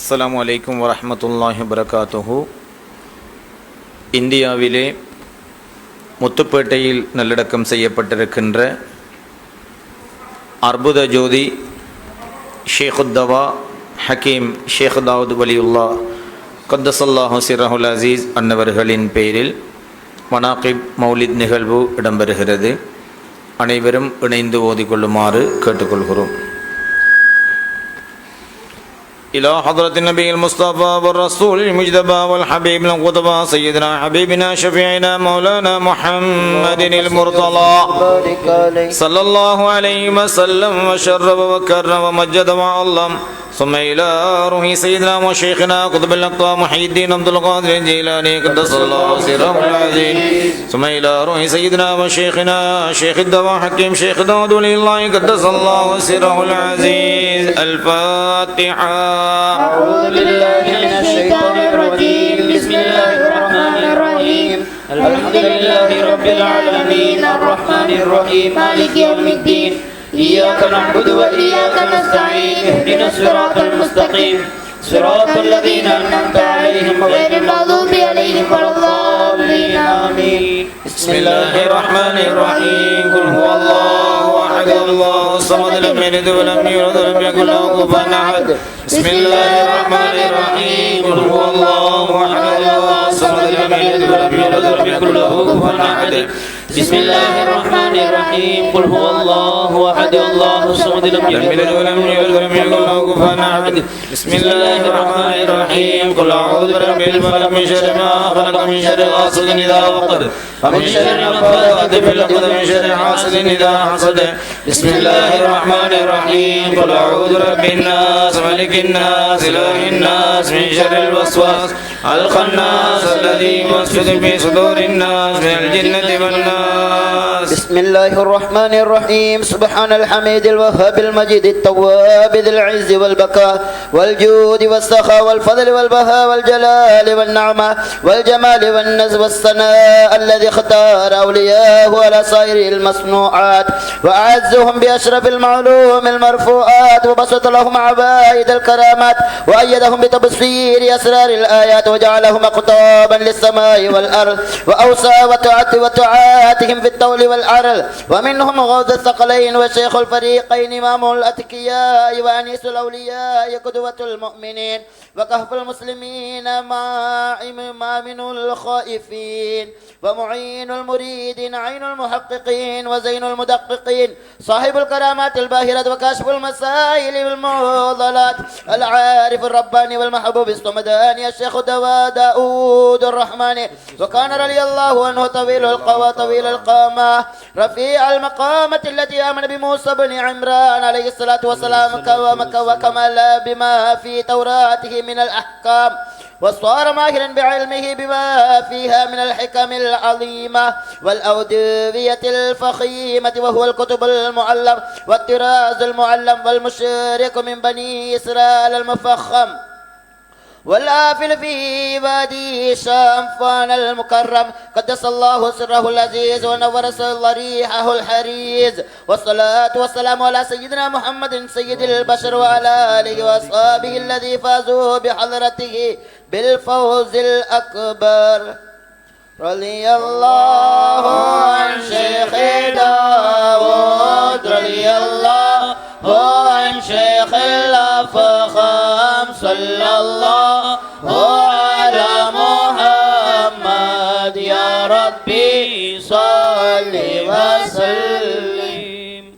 அஸ்ஸலாமு அலைக்கும் வரஹ்மத்துல்லாஹி வபரகாத்துஹு. இந்தியாவிலே முத்துப்பேட்டையில் நல்லடக்கம் செய்யப்பட்டிருக்கின்ற அற்புத ஜோதி ஷேகுத்தவா ஹக்கீம் ஷேக் தாவூத் வலியுல்லா கத்தஸல்லாஹு சிர்ரஹுல் அசீஸ் அன்னவர்களின் பெயரில் மனாகிப் மௌலித் நிகழ்வு இடம்பெறுகிறது. அனைவரும் இணைந்து ஓதிக்கொள்ளுமாறு கேட்டுக்கொள்கிறோம். إلى حضرة النبي المصطفى والرسول المجتبى والحبيب المقتبى سيدنا حبيبنا شفيعنا مولانا محمد المرتضى صلى الله عليه وسلم وشرف وكرم ومجد وعظم. ثم إلى روح سيدنا وشيخنا قطب الأقطاب محي الدين عبد القادر الجيلاني قدس الله سره العظيم. ثم إلى روح سيدنا وشيخنا شيخ الدواء حكيم شيخ داود ولي الله قدس الله سره العزيز. الفاتحة. أعوذ بالله من الشيطان الرجيم. بسم الله الرحمن الرحيم. الحمد لله رب العالمين الرحمن الرحيم مالك يوم الدين. إياك نعبد وإياك نستعين. اهدنا الصراط المستقيم صراط الذين أنعمت عليهم غير المغضوب عليهم ولا الضالين آمين. بسم الله الرحمن الرحيم. قل هو الله أحد الله الصمد لم يلد ولم يولد ولم يكن له كفوا أحد. بسم الله الرحمن الرحيم. قل هو الله أحد الله الصمد لم يلد ولم يولد ولم يكن له كفوا أحد. بسم الله الرحمن الرحيم. قل هو الله أحد الله الصمد لم يلد ولم يولد ولم يكن له كفوا أحد. بسم الله الرحمن الرحيم. قل أعوذ برب الفلق من شر ما خلق من شر غاسق إذا وقب ومن شر النفاثات في العقد من شر حاسد إذا حسد. بسم الله الرحمن الرحيم. قل أعوذ برب الناس ملك الناس إله الناس من شر الوسواس الخناس الذي يوسوس في صدور الناس من الجنة والناس. بسم الله الرحمن الرحيم. سبحان الحميد الوهاب المجيد التواب ذي العز والبقاء والجود والسخاء والفضل والبهاء والجلال والنعمة والجمال والنزل والثناء الذي اختار أولياءه على سائر المصنوعات وأعزهم بأشرف المعلوم المرفوعات وبسط لهم عبائد الكرامات وأيدهم بتبصير أسرار الآيات وجعلهم أقطابا للسماء والأرض وأوصى وتعاتهم في الطول والعرل. ومنهم غوث الثقلين وشيخ الفريقين إمام الأتقياء وأنيس الأولياء قدوة المؤمنين وكهف المسلمين مامن الخائفين ومعين المريدين عين المحققين وزين المدققين صاحب الكرامات الباهرة وكاشف المسائل والمعضلات العارف الرباني والمحبوب الصمداني الشيخ داود الرحماني. وكان رضي الله عنه طويل القوى طويل القامة رفيع المقامة التي آمن بموسى بن عمران عليه الصلاة والسلام وكمل بما في توراته من الأحكام وصار ماهرا بعلمه بما فيها من الحكم العظيمة والأودية الفخيمة وهو الكتب المعلم والطراز المعلم والمشرك من بني إسرائيل المفخم والآفل في وادي الشام فان المكرم قدس الله سره العزيز ونور ضريحه الحريز. والصلاة والسلام على سيدنا محمد سيد البشر وعلى آله وأصحابه الذي فازوا بحضرته بالفوز الأكبر. رضي الله عن شيخ داود رضي الله عن شيخ الأفخام صلى الله على محمد يا ربي صل وسلم.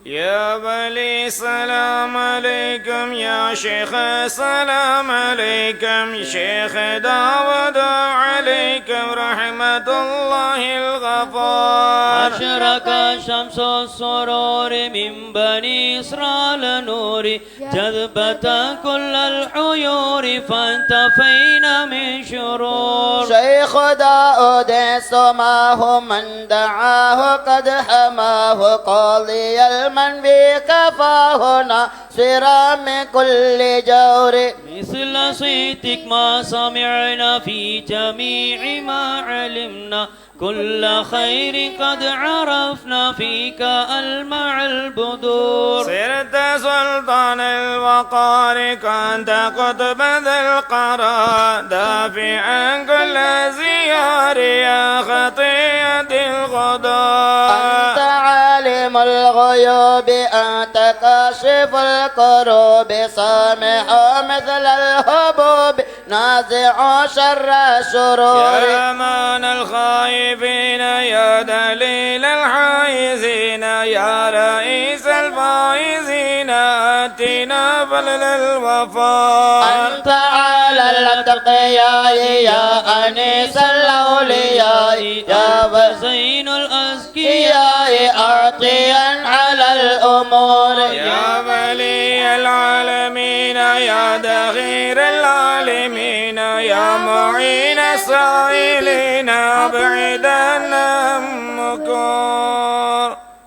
يا ولي سلام عليكم يا شيخ سلام عليكم شيخ داود عليكم رحمة الله الغفار. أشرق شمس السرور من بني إسرائيل نوري جذبت كل الحيور فانتفينا من شرور. شيخ داود سماه من دعاه قد حماه قاضي المن بكفاه ناصرا من كل جور. مثل صيتك ما سمعنا في جميع ما علمنا كل خير قد عرفنا فيك ألمع البدور. صرت سلطان الوقار كنت قطب ذي القرار دافعا كل زيار يا خطية الغدار. أنت عالم الغيوب أنت كاشف الكروب سامح مثل الهبوب نازع شر الشرور. يا أمان الخائفين يا دليل الحائزين يا رئيس الفائزين آتنا فضل الوفاء. أنت على الأتقياء يا أنيس الأولياء يا زين الأزكياء أعطيا على الأمور. يا ولي العالمين يا دغير العالمين يا معين السائلين أبعد عنا النكور.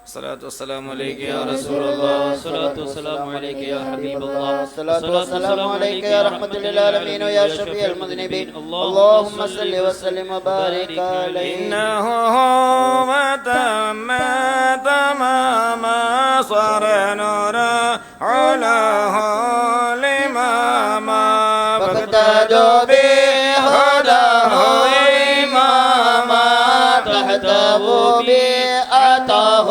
الصلاة والسلام عليك يا رسول الله. الصلاة والسلام عليك يا حبيب الله. الصلاة والسلام عليك يا رحمة للعالمين ويا شفيع المذنبين. اللهم صل وسلم وبارك عليه. إنه تماما صار نورا علاه الإماما فاقتدوا بهداه إماما تحته بأتاه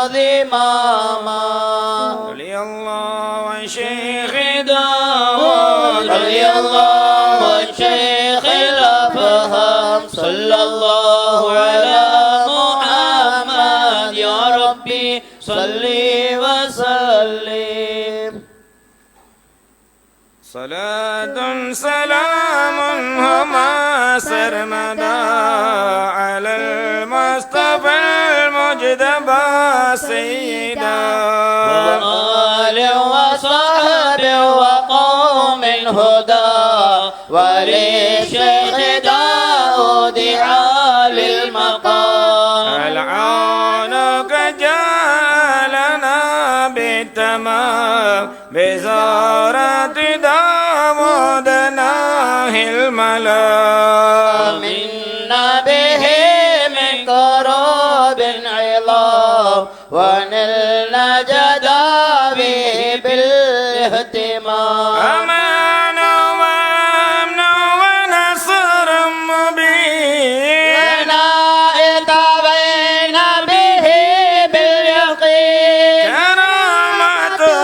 ذماما. رضي الله عن شيخ داود رضي الله عن شيخ الأفهام صلى الله على محمد يا ربي صل وسلم. صلاة سلام هما سرمدا على المصطفى المجتبى سيدا وآل وصحب وقوم هدى وللشيخ داود عالي المقام. العونك جعلنا بالتمام بزارة داود ناهي الملا. منا به من كروب عظام ونلنا جدا به بالاهتمام. أمان وأمن ونصر مبين لنا اتبعنا به باليقين. كرامته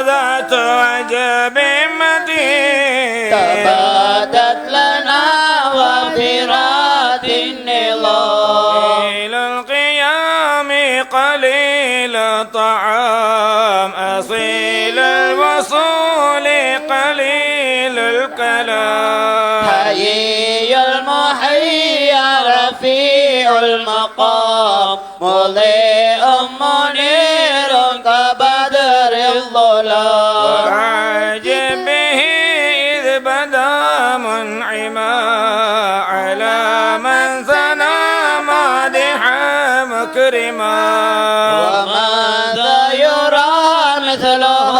ذات عجب متين تبادت لنا وفرات النظام. قليل القيام قليل الطعام أصيل الوصول قليل الكلام. حيي المحيي رفيع المقام مضيء منير كبدر الظلام. وعجب به إذ بدا منعما على من ثنى مادحا مكرما. وماذا يرى مثله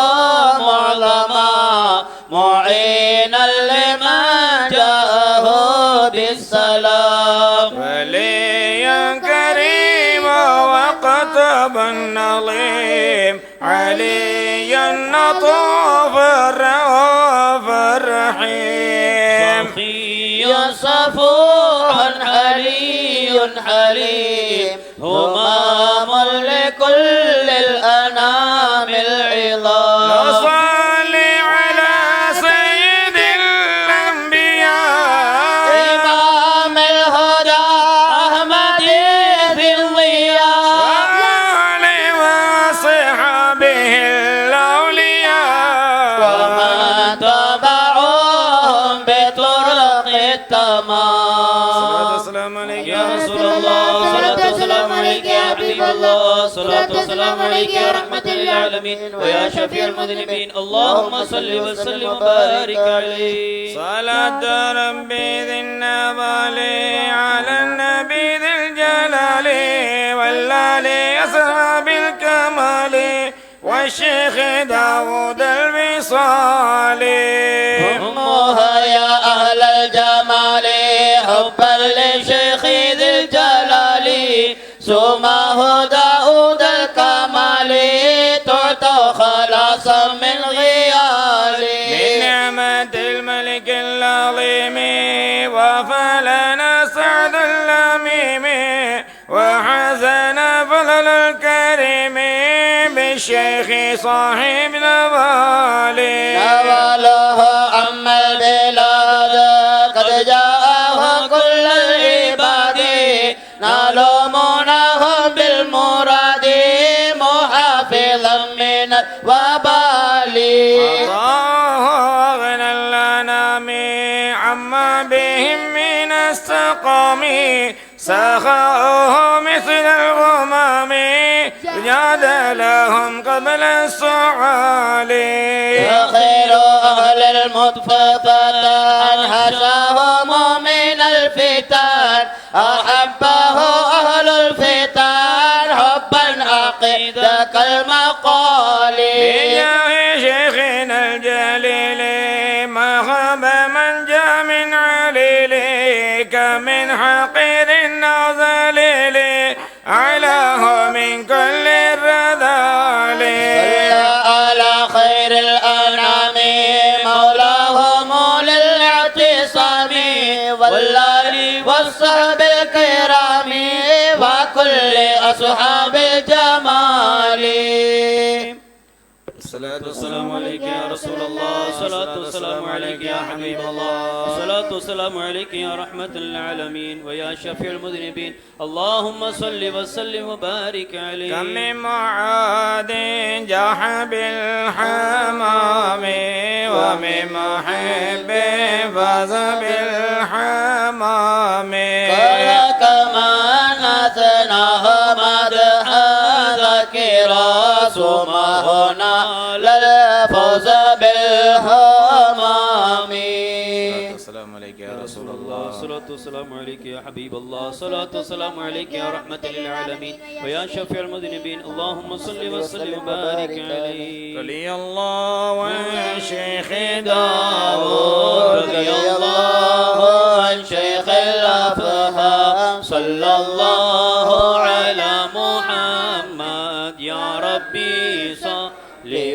معظما معينا لمن جاءه بالسلام. وليا كريما وقطبا نظيم عليا نطوف الرؤوف الرحيم. صفي صفوح حلي حليم همام لكل الأنام العظام. نصلي على سيد الأنبياء إمام الهدى أحمد في الضياء. وآله وصحبه الأولياء ومن تبعهم بطرق التمام. السلام عليك يا رسول الله. الصلاة والسلام عليك يا حبيب الله. الصلاة والسلام عليك يا رحمة للعالمين ويا شفيع المذنبين. اللهم صل وسلم وبارك عليه. صلاة ربي ذي النبال على النبي ذي الجلال والآل أصحاب الكمال والشيخ داود الوصال. أمها يا أهل الجمال حبا لشيخ ذي الجلال سماه داود الكمال تعطى خلاصا من غيال من نعمة الملك العظيم وفلنا سعد اللميم وحسن فضل الكريم بالشيخ صاحب نوالي نواله عم البلاد قد جاءه كل العباد نالوا مناهم بالمراد محافظا من الوبال الله أغنى الأنام عما بهم من السقام سخاؤه مثل الغمام جاد لهم قبل السعال خير أهل المطففة حشاهم من الفتن أحبه أهل الفتن حبا عقيدة كالمقال بجاه شيخنا الجليل ما خاب من جاء من عليل كمن حقير النازليل علاه من كل الرذال صلى على خير الأنعام مولاهم للاعتصام والآل والصحب الكرام وكل أصحاب الجمال الصلاة والسلام عليك يا رسول الله الصلاة والسلام عليك يا حبيب الله الصلاة والسلام عليك يا رحمة للعالمين ويا شفيع المذنبين اللهم صل وسلم وبارك عليه كم من معاد جاح بالحمام ومن محب فاز بالحمام كما نثناه مدحا ذكرا سمعنا للفوز بالهمام السلام عليك يا رسول الله الصلاة والسلام عليك يا حبيب الله الصلاة والسلام عليك يا رحمة للعالمين ويا شفيع المذنبين اللهم صل وسلم وبارك عليه رضي الله عن شيخ داود رضي الله عن شيخ الأفهام صلى الله على محمد يا ربي صل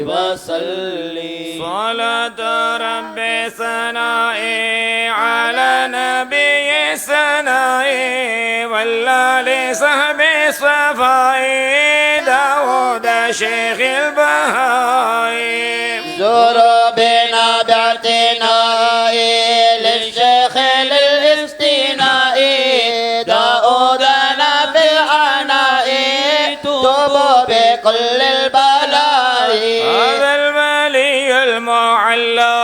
وسلم صلاة ربي ثنائي على نبي ثنائي والآل صحبي صفائي داود شيخ البهائي زوروا بنا باعتناء للشيخ للاستناء داودنا في العناء توبوا بكل البلاء هذا الملي المعلى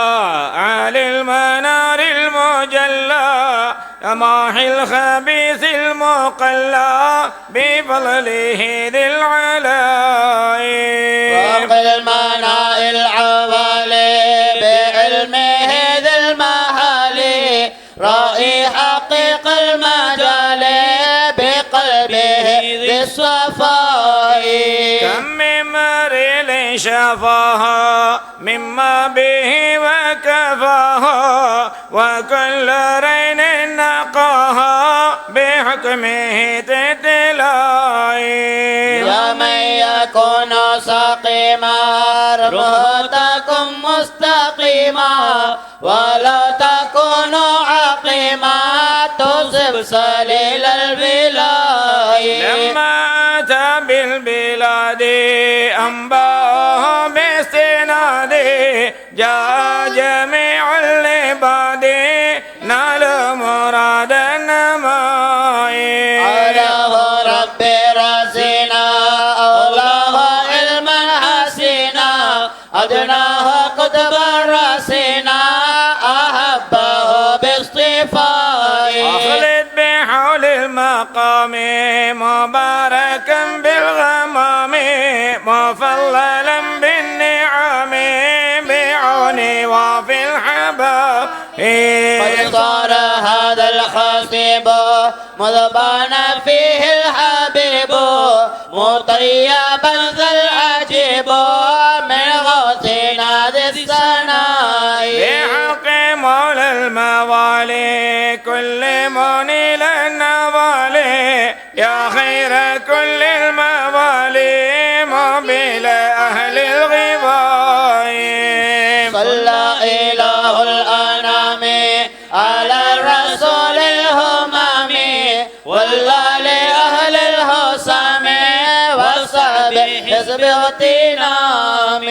علي المنار المجلى ماحي الخبيث المقلى بفضله ذي العلاء فوق المناء العوالي بعلمه ذي المحالي رائي حقيق المجال بقلبه ذي الصفاء كم من مريل شفاها مما به وكفاها وكل رين نقاها بحكمه تتلاي يا من يكون سقيما رهتكم مستقيما ولا تكونوا عقيما تصب سليل البلاي لما أتى بالبلاد أنبأه باستناد جاء جميع العباد نال مراد النماء علاه ربي راسنا أولاه علما حسنا أدناه قطب راسنا أحبه باصطفاء أخلد بحول المقام مباركا بالغمام مفضلا بالنعم بعوني وفي الحباب قد صار هذا الخصيب مذ بان فيه الحبيب مطيبا ذا العجيب من غوثنا ذي الثناء بحق مولى الموالي كل منيل النوالي يا خير كل الموالي مقبل أهل الغباء صلى إله الأنام على الرسول الهمام والآل أهل الهسام والصحب حزب اغتنام.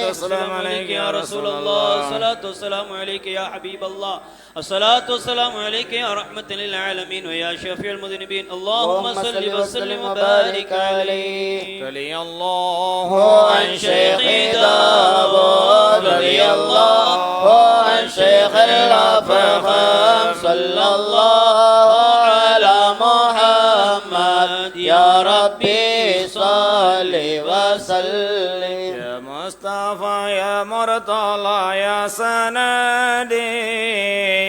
السلام عليك يا رسول الله، الصلاة والسلام عليك يا حبيب الله، الصلاة والسلام عليك يا رحمة للعالمين ويا شفيع المذنبين. اللهم صل وسلم وبارك عليه. رضي الله عن شيخ داود رضي الله عن شيخ الأفخم صلى الله على محمد يا ربي صل وسلم. يا مصطفى يا مرتضى يا سندي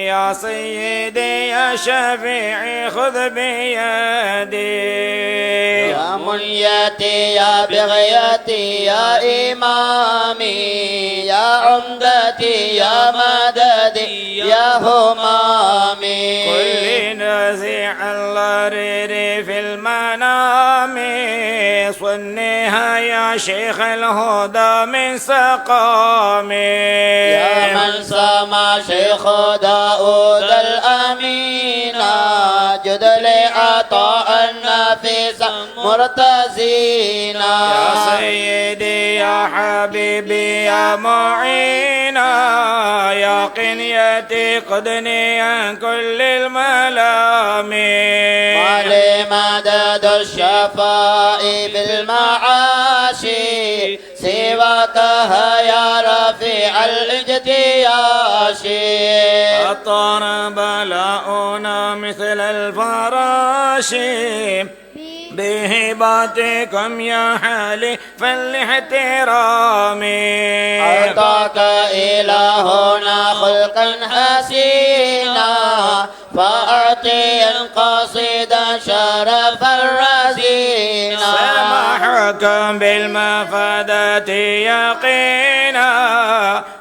يا سيدي يا شفيعي خذ بيدي يا منيتي يا بغيتي يا إمامي يا عمدتي يا مددي يا همامي كل نزيع الضرير في المنام صنها يا شيخ الهدى من سقامي يا من سما شيخ داود الأمين جد لعطاء النفيس مرتزينا يا سيدي يا حبيبي يا معينا يا قنيتي قدني عن كل الملام مالي مدد الشفاء بالمعاشي سواك يا رفيع الاجتياش أطار بلاؤنا مثل الفراش بهباتكم يا حالي فالاحترام أعطاك إلهنا خلقا حسينا فأعطي قصيدا شرف الرزينا سمحكم بالمفادة يقينا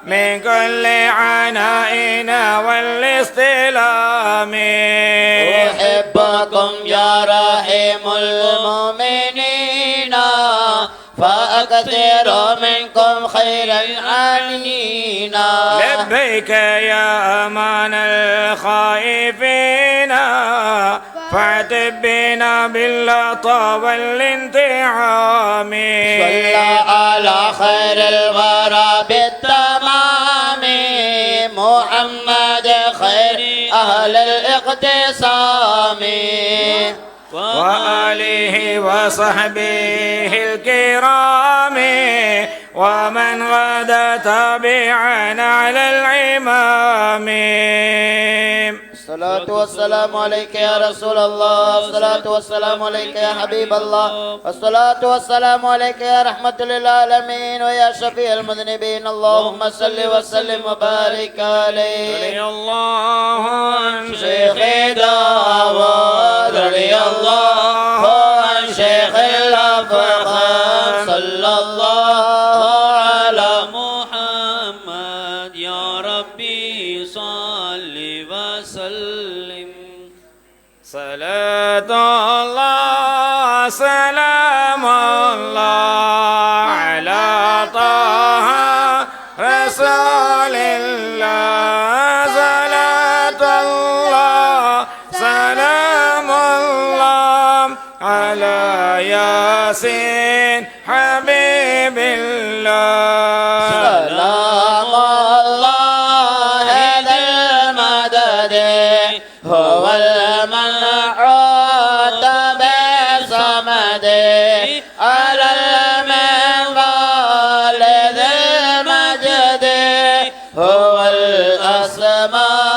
من كل عنائنا والاستلام أحبكم يا رحيم المؤمنين فأكثر منكم خيرا عنينا لبيك يا أمان الخائفين فاعتب بنا باللطا والانتعام صلى على خير الورى بالتمام محمد خير أهل الاقتسام وآله وصحبه الكرام ومن غدا تابعا على العمام. الصلاة والسلام عليك يا رسول الله، الصلاة والسلام عليك يا حبيب الله، الصلاة والسلام عليك يا رحمة للعالمين ويا شفيع المذنبين. اللهم صل وسلم وبارك عليه. رضي الله عن شيخ داود رضي الله عن شيخ الأفخم صلى الله على محمد يا ربي صل وسلم. صلاة الله سلام الله على طه رسول الله صلاة الله سلام الله على ياسين حبيب الله سلام الله ذا المدد هو المنعوت بالصمد على المنبر ذي المجد هو الأسماء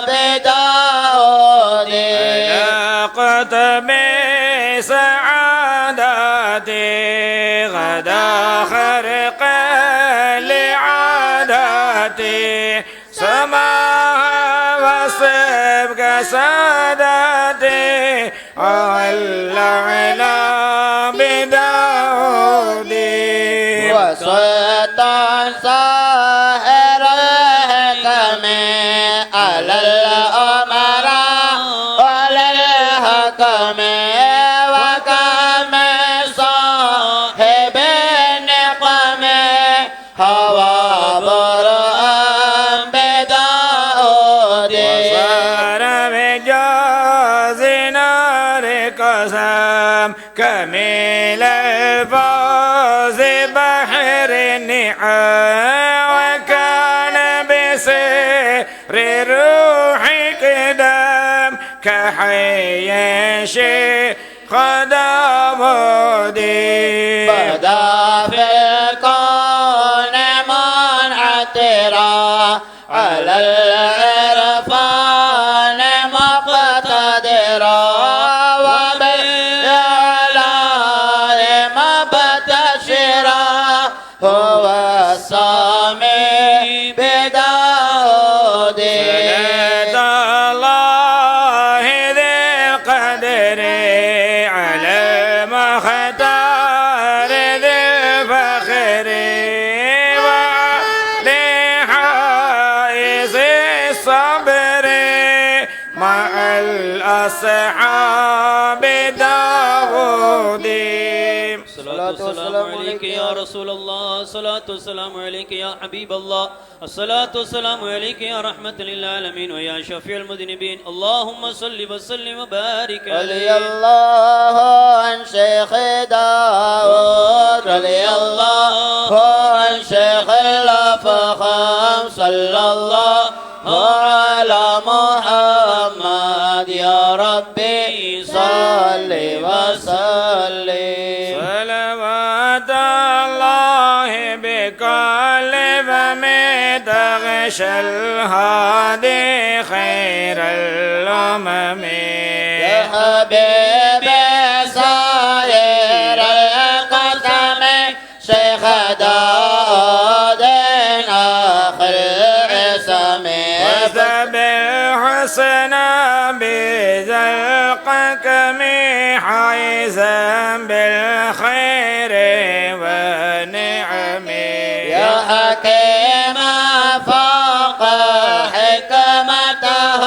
بداود علاقة بسعادتي غدا خرق لعادتي سماها وصبك سادتي على بداودي وسلطان ساهر الحكم على الأمراء وعلى الحكم العزم كميل الفوز بحر النعم وكان بسر الروح قدام كحي شيخ خدام الدين بدا في الكون من عترا على العرفان مقتدرا وبالآلاء مبتشرا هو الصامي بداود صلاة الله ذي القدر على المختار ذي الفخر ولحائز الصبر مع الأصحاب داود الصلاة والسلام عليك يا رسول الله، الصلاة والسلام عليك يا حبيب الله، الصلاة والسلام عليك يا رحمة للعالمين ويا شفيع المذنبين. اللهم صل وسلم وبارك رضي الله عن شيخ داود رضي الله عن شيخ الأفخام صلى الله على محمد يا ربي صل وسلم. صلوات الله بكل فم تغشى الهادي خير الأمم يا حبيب سائر القسم شيخ داود آخر عصم وذب الحسن بذلقك حيزا بالخير ونعم يا حكيم فوق حكمته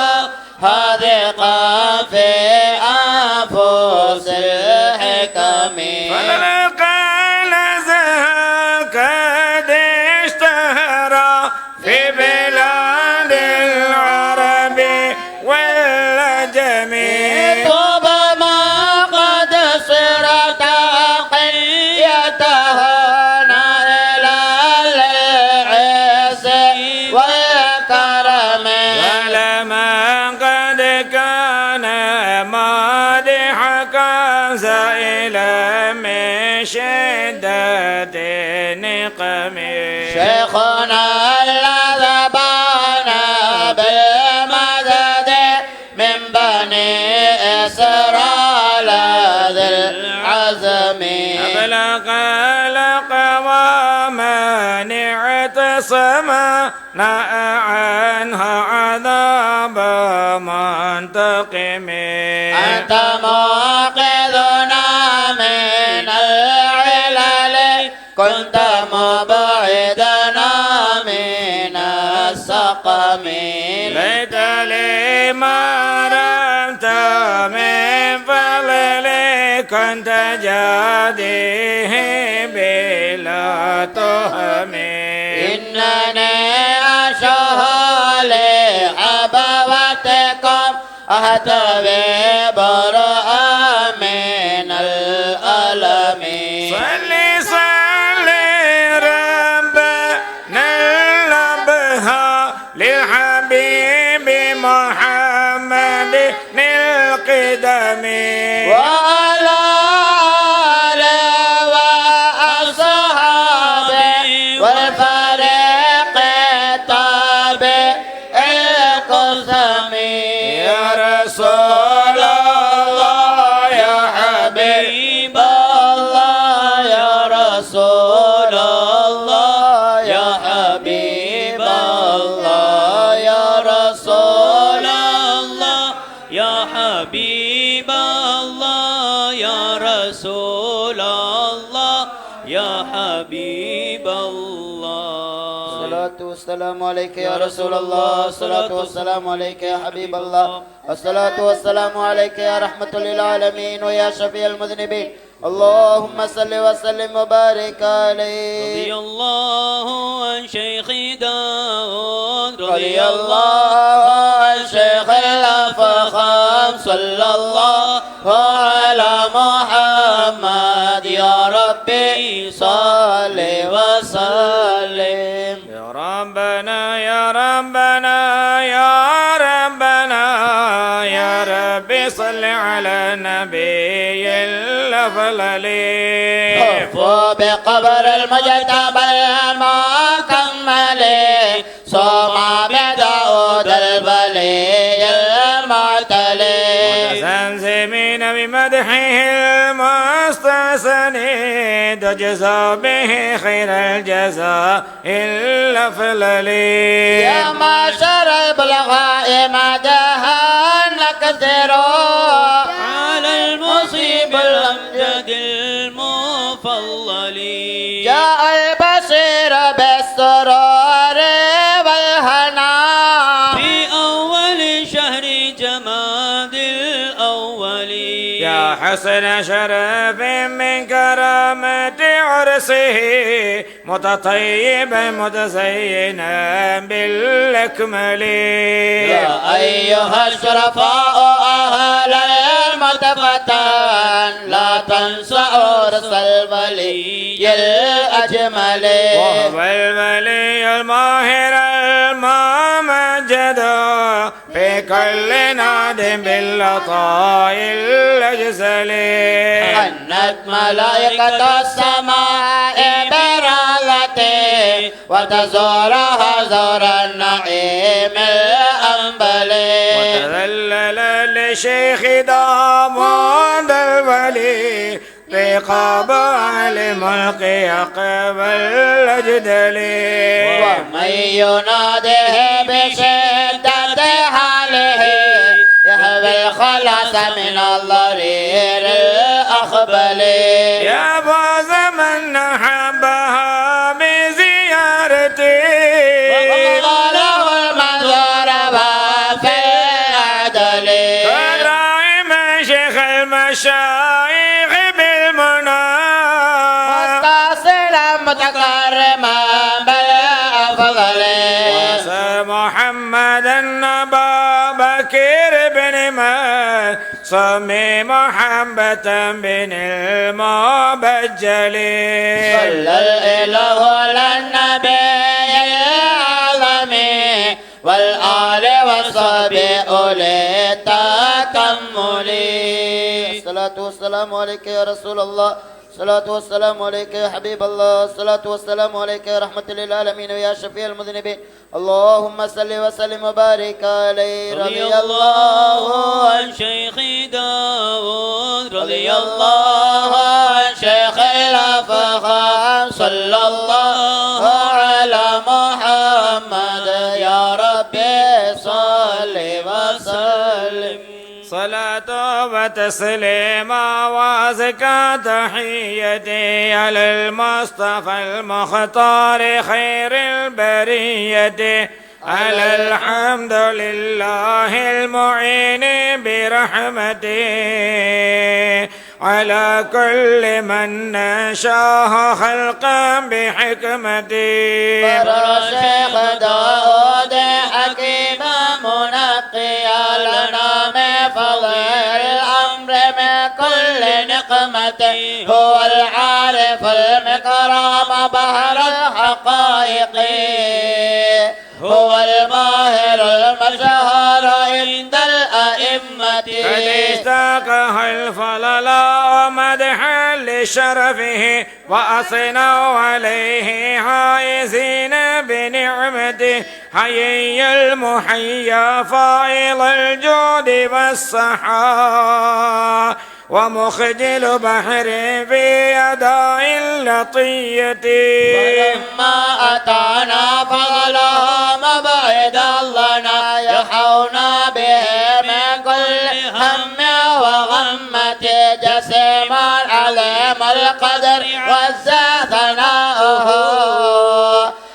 هاذقا في أنفس الحكم فلقى لزهك قد اشتهر في بلاد العرب والعجم طوبى ما قد صرت قيتها إلى العز والكرم ولما قد كان مادحك زائلا من شدة نقم شيخنا اللذبان بالمدد من بني إسرائيل ذي العزم أبلغ القوام اعتصمنا عنها عذاب منتقم أنت موقظنا من العلل كنت مبعدنا من السقم ليت لي ما رمت من فضلك كنت جاديه بلا تهم إنني أشهى لحبوتكم أهتوي برأى من الألم صلي ربنا الأبهى للحبيب محمد القدم وعلى آله وأصحابه والفريق التابع القسم يا رسول الله يا حبيب الله يا رسول الله يا حبيب الله يا رسول الله يا حبيب الله يا رسول الله يا حبيب الله. الصلاة والسلام عليك يا رسول الله الصلاة والسلام عليك يا حبيب الله الصلاة والسلام عليك يا رحمة للعالمين ويا شفيع المذنبين اللهم صل وسلم وبارك عليه. رضي الله عن شيخ داود رضي الله عن شيخ الأفخام صلى الله على محمد يا ربي صل وسلم. يا ربنا يا ربنا يا ربنا يا ربي صل على النبي الأفضل. وفوا بقبر المجتبى المكمل صوم بداود البلي المعتلي متزمزمين بمدحه المستحسن تجزى به خير الجزاء الأفضل. يا معشر البلغاء مدها نكثروا على المصيب الأمجد المفضل. جاء البشير بالسرور والهنا في أول شهر جماد الأول. يا حسن شرف من كرامة عرسه متطيبا متزينا بالأكمل. يا أيها الشرفاء أهل المتفتن لا تنسوا عرس الولي الأجمل. وهو الولي الماهر الممجد في كل ناد بالعطاء الأجزل. حنت ملائكة السماء برالته وتزورها زور النعيم الأنبل. وتذلل لشيخ دامون الولي في قبال ملقي قبل الأجدل. ومن يناده بشدة حاله يحب الخلاص من الضرير الأخبل. يا فوز من حبها بزيارتي وله المنظور وفي العدل. كرائم شيخ المشايخ بالمنى متصلا متكرما بالأفضل. محمد أبا بكر بن من صمي محبة بن المبجل. صلى الإله على النبي الأعظم والآل والصحب أولي التكمل. الصلاة والسلام عليك يا رسول الله. الصلاة والسلام عليك يا حبيب الله. الصلاة والسلام عليك يا رحمة للعالمين ويا شفيع المذنبين. اللهم صل وسلم وبارك عليه. رضي الله عن شيخ داود رضي الله عن شيخ الأفخام صلى الله على محمد يا ربي صل وسلم. صلاة وتسليم وزكاة تحيتي على المصطفى المختار خير البرية. على الحمد لله المعين برحمته على كل من نشاه خلقا بحكمته. برر الشيخ داود حكيما منقيا لنا من فضل الأمر من كل نقمته. هو العارف المكرم بحر الحقائق. هو الماهر المشهور عند الأئمة. قد اشتاقه الفضل ومدحا لشرفه وأثنوا عليه عائزين بنعمته. حيي المحيا فائض الجود والسحاء ومخجل بحر في يداء اللطية. ولما أتانا فضلها مبعد لنا يحونا به من كل هم وغمة. جسيما عليم القدر والزاثناؤه.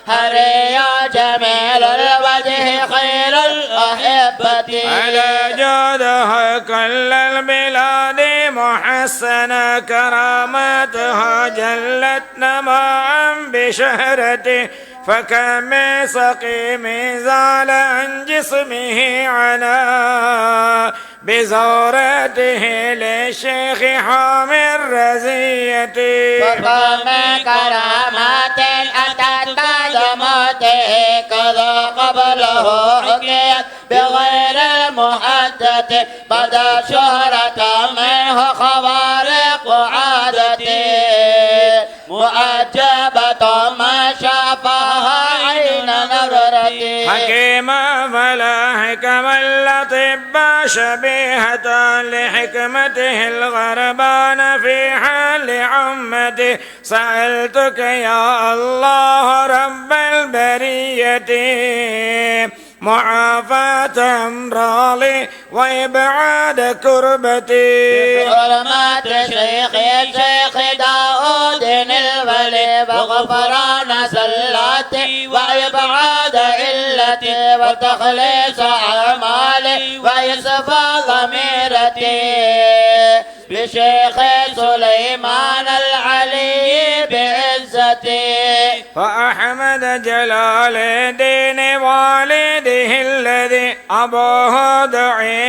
هريا جميل الوجه خير الأحبة. على جوده كل البلاد محمد مسنا كراماتها جلت نماء بشهرته فكم من سقيم زال عن جسمه عنا بزورته للشيخ حامي الرزية فكم كرامات أتت بعد موته كذا قبله حكيت بغير المحدث بدا شهرة منه خوارق عادته مؤجبة ما شافها عين نظرته حكيما فلا حكم الأطباء شبيهة لحكمته الغربان في حال عمته سألتك يا الله رب البرية معافاة أمراضي وإبعاد كربتي بحرمات الشيخ داود الولي وغفران زلاتي وإبعاد علتي وتخليص أعمالي وإصفى ضميرتي بشيخ سليمان العلي بعزتي فأحمد جلال الدين والده الذي أبوه دعي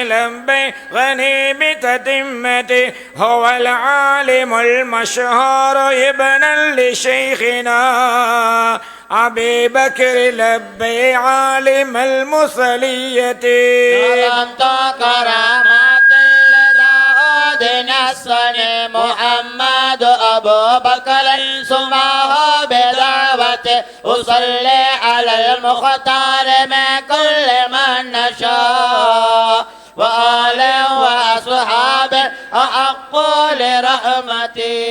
بغني بتتمته هو العالم المشهور ابنا لشيخنا أبي بكر لبي عالم المثلية علمت كرامات لداود نصني محمد أبو بكر سماه بدعوته أصلي على المختار من كل من نشاء وآله وأصحابه أحق لرحمتي.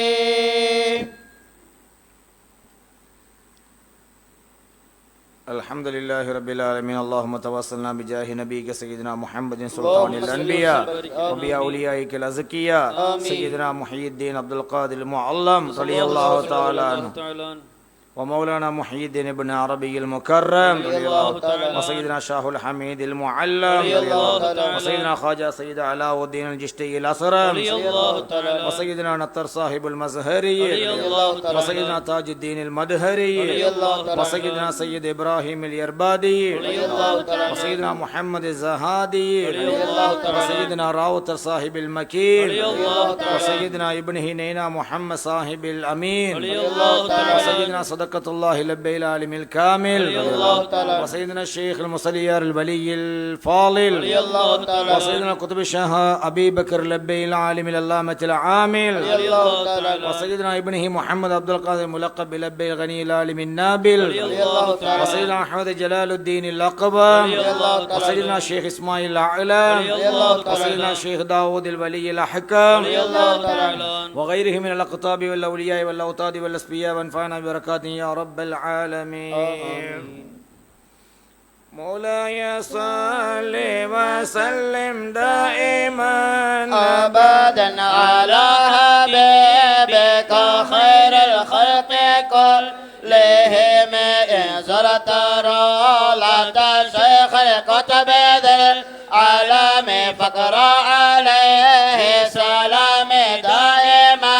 الحمد لله رب العالمين اللهم توسلنا بجاه نبيك سيدنا محمد سلطان الأنبياء وبأوليائك الأزكياء سيدنا محي الدين عبد القادر المعلم رضي الله تعالى عنه ومولانا محي الدين ابن عربي المكرم وسيدنا شاه الحميد المعلم وسيدنا خواجة سيد علاء الدين الجشتي الأسرم وسيدنا نطر صاحب المزهري وسيدنا تاج الدين المدهري وسيدنا سيد إبراهيم اليربادي وسيدنا محمد الزهادي وسيدنا راوتر صاحب المكين وسيدنا ابن هنينا محمد صاحب الأمين وسيدنا صدقة الله لبي العالم الكامل وسيدنا الشيخ المصليار الولي الفاضل وسيدنا قطب الشاه أبي بكر لبي العالم العلامة العامل وسيدنا ابنه محمد عبد القادر الملقب بلبي الغني العالم النابل وسيدنا أحمد جلال الدين الأقبى وسيدنا الشيخ إسماعيل الأعلى وسيدنا الشيخ داود الولي الأحكم وغيره من الأقطاب والأولياء والأوتاد والأسبياء وانفعنا ببركاته يا رب العالمين. مولاي صل وسلم دائما أبدا على حبيبك خير الخلق كلهم إن زرت رولة شيخ الكتب ذي العالم فاقرأ عليه سلام دائما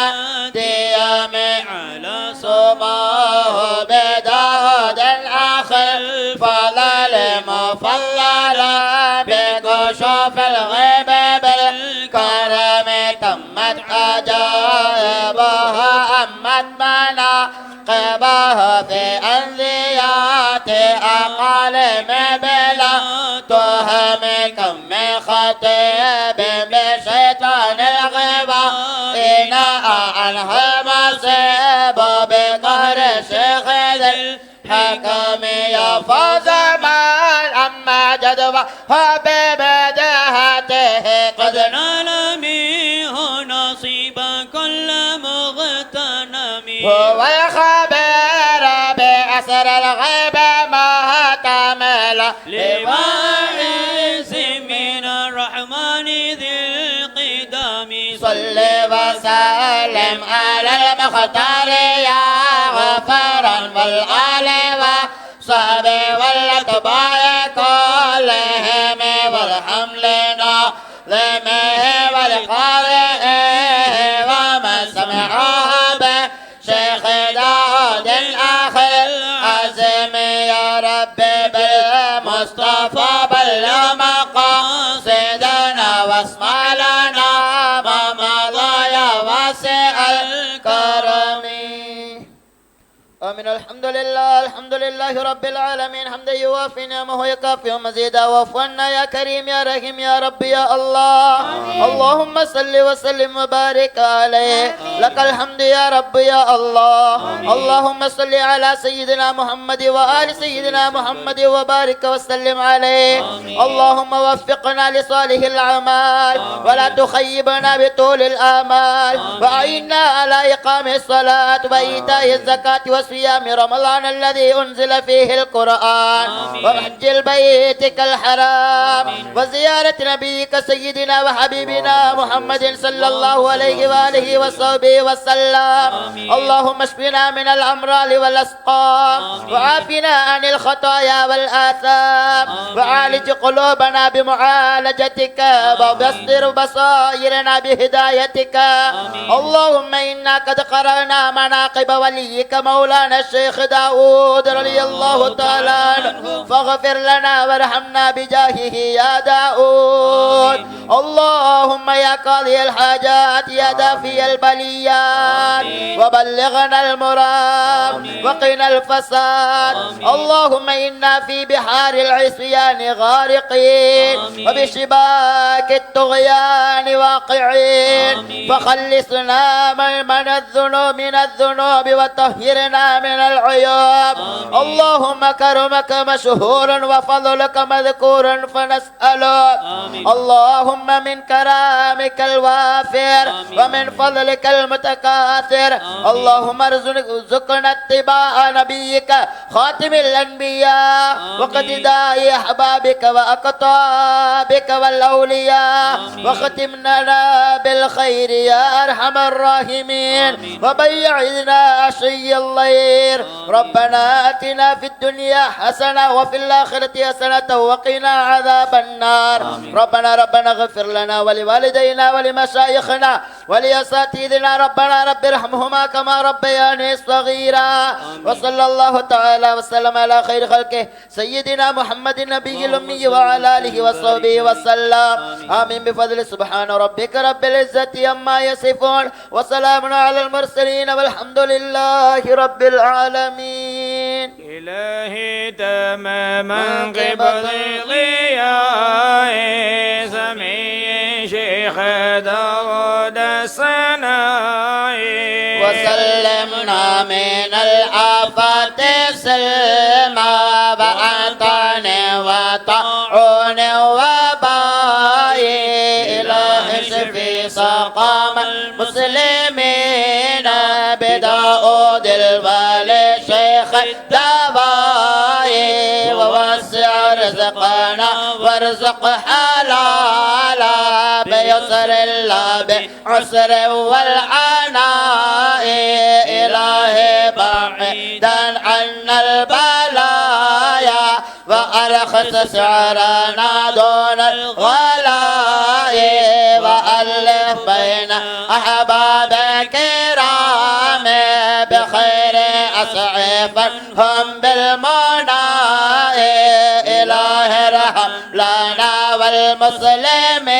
ديام على صباه بداود الآخر فضل مفضل بكشوف الغيب بالكرم تمت عجائبها أمت مناقبه في أنذيات أقالم بلا تهم كم من خطيب بشيطان الغيبة إن عنه المصيب بقهر شيخ ذي الحكم يفوز مال أما جدوى وببداهته قد نال منه نصيب كل مغتنم هو الخبير بأسر الغيب ما تمل لواعز من الرحمن ذي القدام صل وسلم على المختار يا غفارا والآل وصحبه والأتباع كلهم والحملنا ذمه والقارئ جامعها شيخ داود الأخ العزم يا رب بالمصطفى بلغ مقاصدنا واسمع لنا ما مضى يا واسع الكرم. آمين. الحمد لله رب العالمين حمدا يوافي نعمه ويكافئ مزيدا. واعف عنا يا كريم يا رحيم يا رب يا الله. اللهم صل وسلم وبارك عليه. لك الحمد يا رب يا الله. اللهم صل على سيدنا محمد وآل سيدنا محمد وبارك وسلم عليه. اللهم وفقنا لصالح الأعمال ولا تخيبنا بطول الآمال، وأعنا على إقام الصلاة وإيتاء الزكاة وصيام رمضان الذي أنزل فيه القرآن، وحج بيتك الحرام، وزيارة نبيك سيدنا وحبيبنا محمد صلى الله عليه وآله وصحبه وسلم. اللهم اشفنا من الأمراض والأسقام، وعافنا عن الخطايا والآثام، وعالج قلوبنا بمعالجتك، وبصر بصائرنا بهدايتك. اللهم إنا قد قرأنا مناقب وليك مولانا الشيخ داود رضي الله تعالى عنه، فاغفر لنا وارحمنا بجاهه يا داود. اللهم يا قاضي الحاجات يا دافي البليات، وبلغنا المرام وقنا الفساد. اللهم إنا في بحار العصيان غارقين، وبشباك الطغيان واقعين، فخلصنا من الذنوب وطهرنا من العيوب. اللهم كرمك مشهورا وفضلك مذكورا فنسألك. اللهم من كرامك الوافر ومن فضلك المتكاثر، اللهم ارزقنا اتباع نبيك خاتم الأنبياء واقتداء أحبابك وأقطابك والأولياء، وختمنا بالخير يا أرحم الراحمين، وبيعنا عشي الليل. ربنا آتنا في الدنيا حسنة وفي الآخرة حسنة وقنا عذاب النار. ربنا اغفر لنا ولوالدينا ولمشايخنا ولأساتذتنا. ربنا رب ارحمهما كما ربياني صغيرا. وصلى الله تعالى وسلم على خير خلقه سيدنا محمد النبي الأمي وعلى آله وصحبه وسلم. آمين بفضل سبحان ربك رب العزة عما يصفون، وسلام على المرسلين والحمد لله رب العالمين. إلهي تماما قبل ضياء سمي شيخ داود السناء، وسلمنا من الآفات سلما وعطان وطعون وباء. إلهي شفي سقام المسلمين بداود الوالي شيخ الدواء، ووسع رزقنا وارزق حلالا بيسر لا بعسر والعناء. إلهي بعيدا عنا البلايا وأرخص سعرنا دون الغلاء، وألف بين أحباب كرام بخير أسعفا هم بالمنى. إله ارحم لنا والمسلمين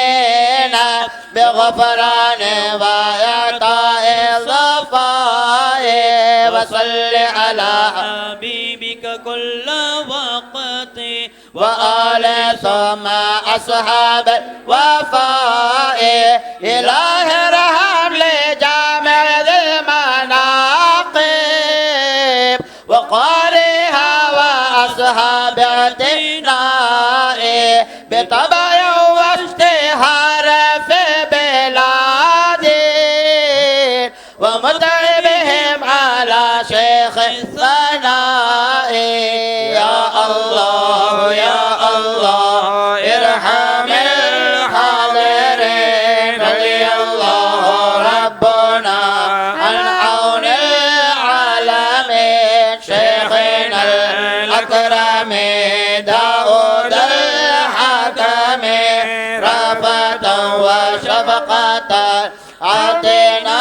بغفران وإعطاء الصفاء. وصل على حبيبك كل وقت وآل ثم أصحاب الوفاء. إله ارحم لجامع ذي المناقب وقارئها وأصحاب اعتناء، بطبع واشتهار في بلادي ومتعبهم على شيخ الثناء. يا الله يا الله ارحم الحاضرين. رضي الله ربنا عن عون العالمين شيخنا الأكرم داود الحكم، رأفة وشفقة أعطنا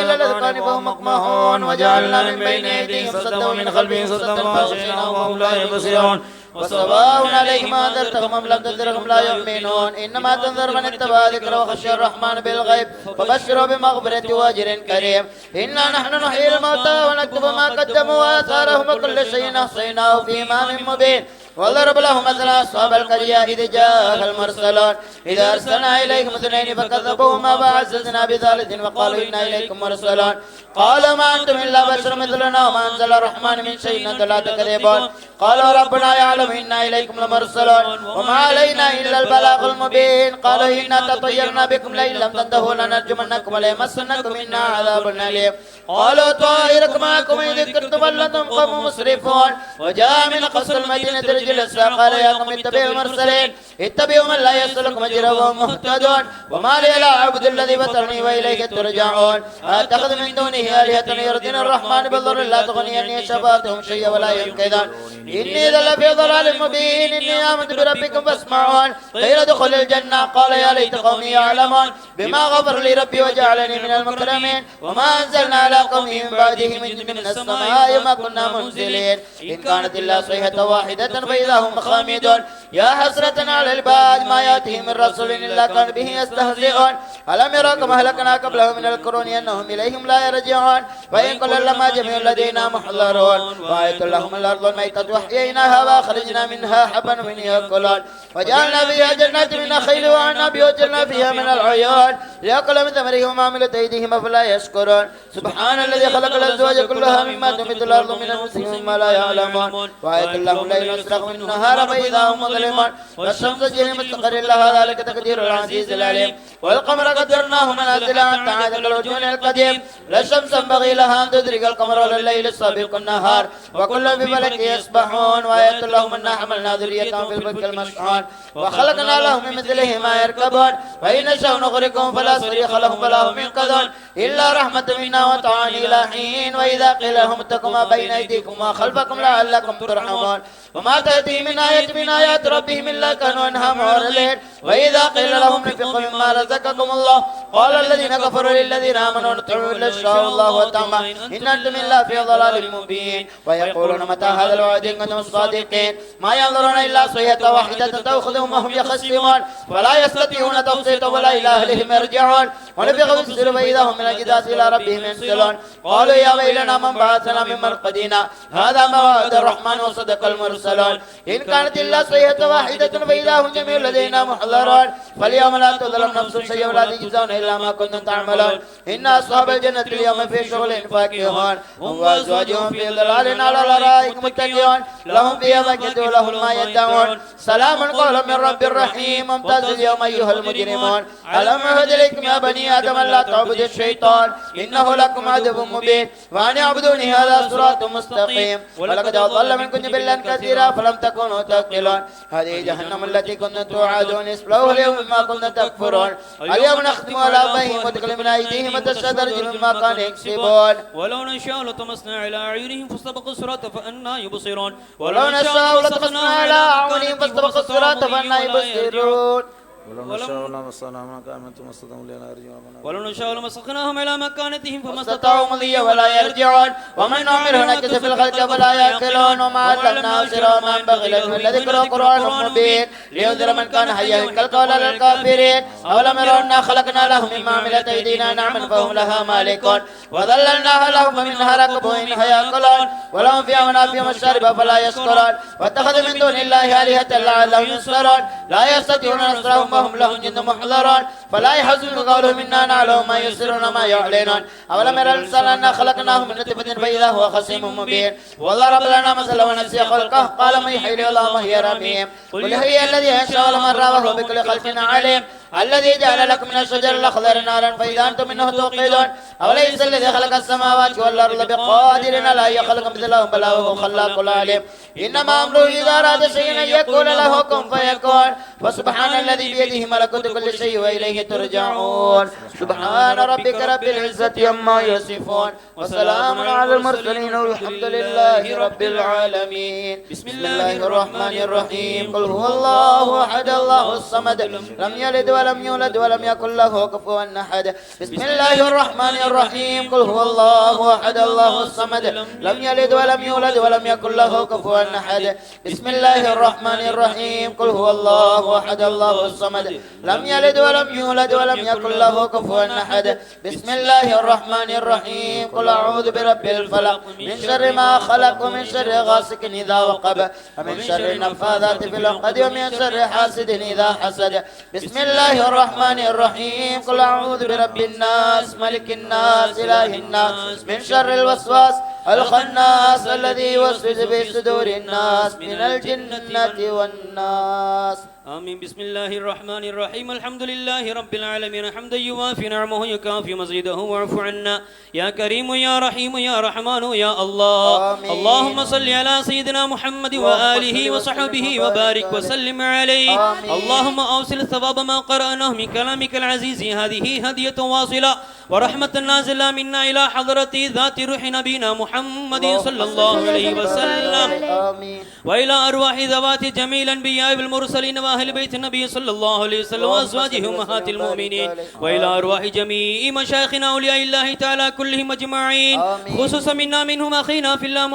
إلى الأذقان فهم مقمحون وجعلنا من بين أيديهم سدا ومن خلفهم سدا فأغشيناهم وهم لا يبصرون وسواء عليهم أنذرتهم أم لم تنذرهم لا يؤمنون إنما تنذر من اتبع ذكر وخشي الرحمن بالغيب فبشره بمغفرة وأجر كريم إنا نحن نحيي الموتى ونكتب ما قدموا وآثارهم وكل شيء أحصيناه في إمام مبين وضرب لهم مثلا أصحاب القرية إذ جاءها المرسلون إذا أرسلنا إليهم اثنين فكذبوهما فعززنا بثالث وقالوا إنا إليكم مرسلون قال ما أنتم إلا بشر مثلنا وما أنزل الرحمن من شيء أنتم لا تكذبون قالوا ربنا يعلم إنا إليكم لمرسلون وما علينا إلا البلاغ المبين قالوا إنا تطيرنا بكم لئن لم تنتهوا لنرجمنكم وليمسنكم منا عذاب أليم قالوا طائركم معكم إن ذكرتم بل أنتم قوم مسرفون وجاء من قصر المدينة رجل أسرى قال يا قوم اتبعوا المرسلين اتبعوا من لا يسألكم أجرا وهم مهتدون وما لي لا أعبد الذي فطرني وإليه ترجعون أتخذ من دونه آلهة يردون الرحمن بالضر لا تغني عني شفاعتهم شيئا ولا ينقذون إني ذا لفي ضلال مبين إني آمنت بربكم فاسمعون قيل ادخل الجنة قال يا ليت قومي يعلمون بما غفر لي ربي وجعلني من المكرمين وما أنزلنا على قومه من بعده من السماء ما كنا منزلين إن كانت إلا صيحة واحدة فإذا هم خامدون يا حسرة على العباد ما يأتيهم من رسول إلا كان به يستهزئون ألم يروا كما أهلكنا قبلهم من القرون أنهم إليهم لا يرجعون وإن كل لما جميع لدينا محضرون وآية لهم الأرض الميتة وأحييناها وأخرجنا منها حبا من يأكلون وجعلنا فيها جنات من نخيل وأعناب وجعلنا فيها من العيون ليأكل من ثمره وما عملت أيديهم أفلا يشكرون سبحان الذي خلق الأزواج كلها مما تنبت الأرض من المسلمين ما لا يعلمون وآية لهم ليل أسرق من النهار فإذا هم مظلمون والشمس تجري مستقر لها ذلك تقدير العزيز العليم والقمر قدرناه منازل حتى عاد كالعرجون القديم لا الشمس ينبغي لها أن تدرك القمر ولا الليل سابق النهار وكل في فلك يسبحون وآية لهم أنا حملنا ذريتهم في الفلك المشحون وخلقنا لهم من مثله ما يركبون وإن نشأ نغرقهم فلا صريخ لهم ولا هم ينقذون إلا رحمة منا وطعان إلى حين وإذا قيل لهم اتقوا ما بين أيديكم وخلفكم لعلكم ترحمون وما تأتي من آية من آيات ربهم إلا كانوا عنها معرضين وإذا قيل لهم انفقوا مما رزقكم الله قال الذين كفروا للذين آمنوا نطعم إلا شاء الله وطعما إن أنتم إلا في ضلال مبين ويقولون متى هذا الوعد إن كنتم صادقين ما ينظرون إلا صيحة واحدة تأخذهم وهم يخصمون ولا يستطيعون توصية ولا إلى أهلهم يرجعون ونفخ في السور فإذا هم من الأجداث إلى ربهم ينسلون قالوا يا ويلنا من بعثنا من مرقدنا هذا ما وعد الرحمن وصدق المرسلون إن كانت إلا صيحة واحدة فإذا هم جميع لدينا محضرون فاليوم لا تظلم نفس شيئا ولا تجزون إلا ما كنتم تعملون إن أصحاب الجنة اليوم في شغل فاكهون هم وأزواجهم في ظلال على الأرائك متكئون لهم فيها فاكهة ولهم ما يدعون سلام قولا من رب الرحيم ممتاز اليوم أيها المجرمون ألم أعهد إليكم يا بني آدم لا تعبدوا الشيطان إنه لكم عدو مبين وأن اعبدوني هذا صراط مستقيم ولقد أضل منكم جبلا كثيرا فلم تكونوا تعقلون هذه جهنم التي كنتم توعدون اصلوها اليوم بما كنتم تكفرون اليوم نختم على أفواههم وتكلمنا أيديهم وتشهد أرجلهم بما كانوا يكسبون ولو نشاء لطمسنا على أعينهم فاستبقوا الصراط فأنى يبصرون ولو نشاء لطمسنا على أعينهم فاستبقوا الصراط فأنى يبصرون ولو نشاء لمسناهم كانتم مستقيم لنا يرجعون ولو نشاء لمسخناهم إلى مكانتهم فما استطاعوا مضيا ولا يرجعون ومن نعمره نكث في الخلق فلا يأكلون وما علمناه سرا ما ينبغي له إلا ذكر قرآن مبين لينذر من كان حيا كالقول للكافرين أولم يروا أنا خلقنا لهم مما عملت أيدينا نعما فهم لها مالكون وذللناها لهم فمنها ركبوا إنها يأكلون ولهم فيها منافع مشارب فلا يشكرون واتخذوا من دون الله آلهة لعلهم ينصرون لا يستطيعون نصرهم وهم لهم جند محضرون فلا يحزنك قولهم إنا نعلم ما يسرون ما يعلنون أولم يرى الإنسان أنا خلقناه من نطفة فإذا هو خصيم مبين وضرب لنا مثلا ونسي خلقه قال من يحيي الله وهي رميم قل هي الذي أنشأ المرة وهو بكل خلق عليم الذي جعل لكم من الشجر الأخضر نارا فإذا أنتم منه توقدون أوليس الذي خلق السماوات والأرض بقادر على أن يخلق مثلهم بلى وهو خلاق العليم إنما أمره إذا أراد شيئا أن يقول له كن فيكون وسبحان الذي بيده ملكوت كل شيء وإليه ترجعون سبحان ربك رب العزة عما يصفون وسلام على المرسلين والحمد لله رب العالمين بسم الله الرحمن الرحيم قل هو الله أحد الله الصمد لم يلد ولم يولد ولم يكن له كفوا أحد بسم الله الرحمن الرحيم قل هو الله أحد الله الصمد لم يلد ولم يولد ولم يكن له كفوا أحد بسم الله الرحمن الرحيم قل هو الله أحد الله الصمد لم يلد ولم يولد ولم يكن له كفوا أحد بسم الله الرحمن الرحيم قل أعوذ برب الفلق من شر ما خلق ومن شر غاسق إذا وقب ومن شر النفاثات في العقد ومن شر حاسد إذا حسد بسم الله الرحمن الرحيم قل أعوذ برب الناس ملك الناس إله الناس من شر الوسواس الخناس الذي يوسوس في صدور الناس من الجنة والناس آمين بسم الله الرحمن الرحيم الحمد لله رب العالمين حمدا يوافي نعمه يكافي مزيده واعف عنا يا كريم يا رحيم يا رحمن يا الله آمين. اللهم صل على سيدنا محمد وآله وصحبه وبارك وسلم عليه آمين. اللهم أوصل ثواب ما قرأناه من كلامك العزيز هذه هدية واصلة ورحمة نازلة منا إلى حضرة ذات روح نبينا محمد صلى الله عليه وسلم آمين وإلى أرواح ذوات جميع الأنبياء والمرسلين وأهل بيت النبي صلى الله عليه وسلم وأزواجه أمهات المؤمنين وإلى أرواح جميع مشايخنا أولياء الله تعالى كلهم أجمعين آمين. خصوصا منا منهم أخينا في الله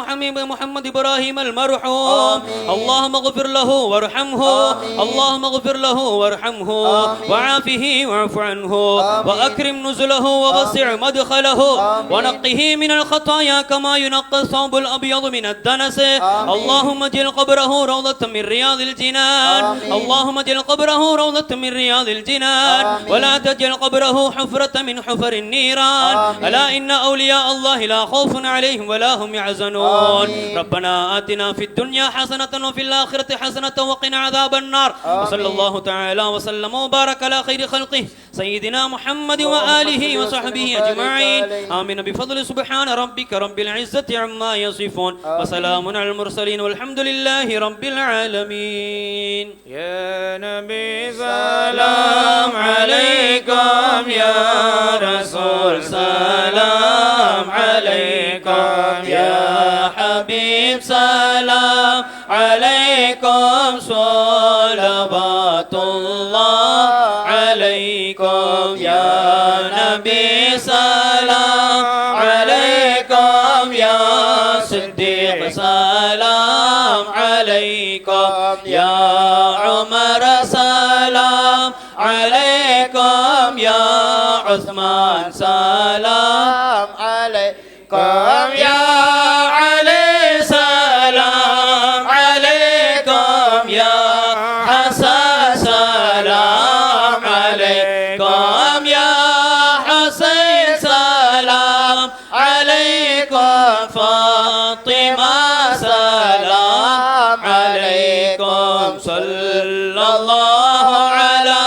محمد إبراهيم المرحوم آمين. اللهم اغفر له وارحمه آمين. اللهم اغفر له وارحمه آمين. وعافه واعف عنه آمين. وأكرم نزله ووسع مدخله آمين. ونقه من الخطايا كما ينقى الثوب الأبيض من الدنس آمين. اللهم اجعل قبره روضة من رياض الجنان آمين. اللهم اجعل قبره روضة من رياض الجنان آمين. ولا تجعل قبره حفرة من حفر النيران آمين. ألا إن أولياء الله لا خوف عليهم ولا هم يحزنون آمين. ربنا آتنا في الدنيا حسنة وفي الآخرة حسنة وقنا عذاب النار آمين. وصلى الله تعالى وسلم وبارك على خير خلقه سيدنا محمد وآله وصحبه أجمعين آمين بفضل سبحان ربك رب العزة عما يصفون وسلام على المرسلين والحمد لله رب العالمين يا نبي سلام عليكم يا رسول سلام عليكم يا حبيب سلام عليكم صلوات الله عليكم يا نبي سلام عليكم يا صديق سلام عليكم يا عمر سلام عليكم يا عثمان سلام عليكم يا علي سلام عليكم يا حسن سلام عليكم يا حسين سلام عليكم فاطمة سلام عليكم صلى الله على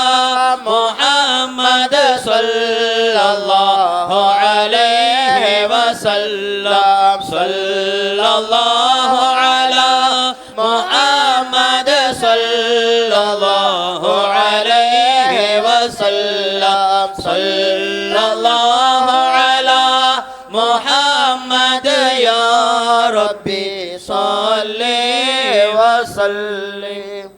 محمد صلى الله عليه وسلم صلى الله على محمد صلى الله عليه وسلم صلى الله على محمد يا ربي صل وسلم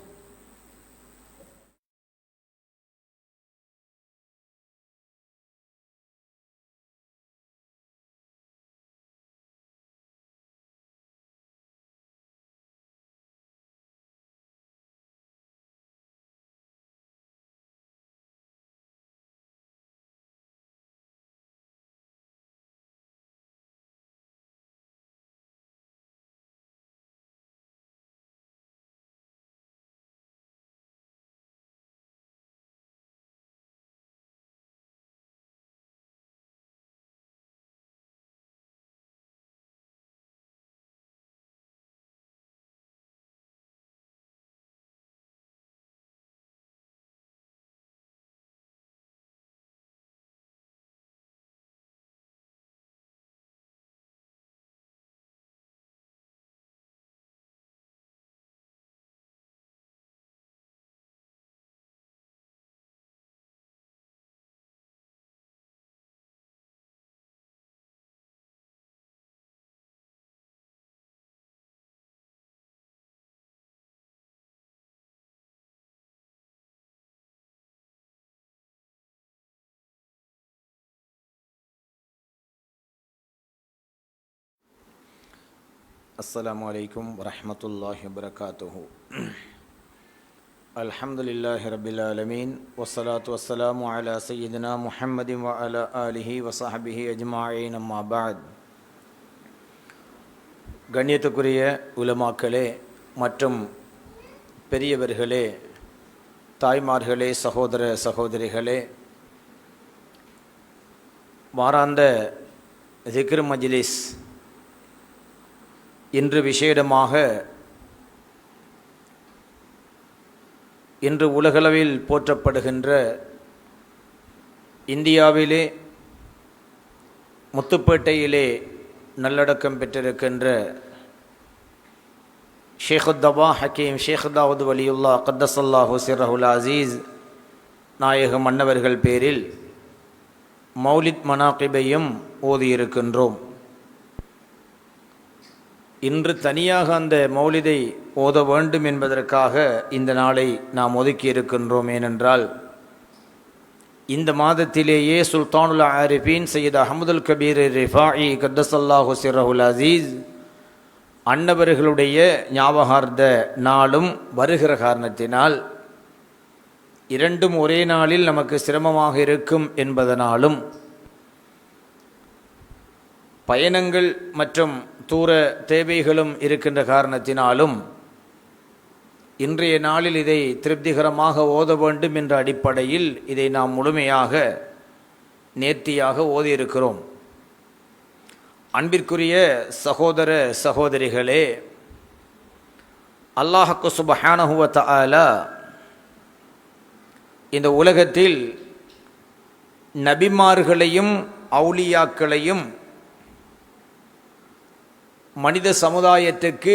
அஸ்ஸலாமு அலைக்கும் வரஹ்மத்துல்லாஹி வபரகாத்துஹு. அல்ஹம்துலில்லாஹி ரப்பில் ஆலமீன் வஸ்ஸலாத்து வஸ்ஸலாமு அலா சய்யிதினா முஹம்மதின் வ அலா ஆலிஹி வ ஸஹ்பிஹி அஜ்மஈன். அம்மா பஅத். கண்ணியத்துக்குரிய உலமாக்களே மற்றும் பெரியவர்களே, தாய்மார்களே, சகோதர சகோதரிகளே, வாராந்த திக்ர் மஜ்லிஸ் இன்று விசேடமாக இன்று உலகளவில் போற்றப்படுகின்ற இந்தியாவிலே முத்துப்பேட்டையிலே நல்லடக்கம் பெற்றிருக்கின்ற ஷேகுத்தபா ஹக்கீம் ஷேக் தாவூத் வலியுல்லா கத்தஸல்லாஹு சிர்ரஹுல் அசீஸ் நாயகம் மன்னவர்கள் பேரில் மௌலித் மனாகிபையும் ஓதியிருக்கின்றோம். இன்று தனியாக அந்த மௌலிதை ஓத வேண்டும் என்பதற்காக இந்த நாளை நாம் ஒதுக்கியிருக்கின்றோம். ஏனென்றால் இந்த மாதத்திலேயே சுல்தானுல் ஆரிஃபீன் சையத் அஹ்மதுல் கபீர் ரிஃபாயி கத்தஸல்லாஹு சிர்ரஹுல் அசீஸ் அன்னவர்களுடைய ஞாபகார்த்த நாளும் வருகிற காரணத்தினால் இரண்டும் ஒரே நாளில் நமக்கு சிரமமாக இருக்கும் என்பதனாலும் பயணங்கள் மற்றும் தூர தேவைகளும் இருக்கின்ற காரணத்தினாலும் இன்றைய நாளில் இதை திருப்திகரமாக ஓத வேண்டும் என்ற அடிப்படையில் இதை நாம் முழுமையாக நேர்த்தியாக ஓதியிருக்கிறோம். அன்பிற்குரிய சகோதர சகோதரிகளே, அல்லாஹ் சுப்ஹானஹு வ தஆலா இந்த உலகத்தில் நபிமார்களையும் அவுலியாக்களையும் மனித சமுதாயத்துக்கு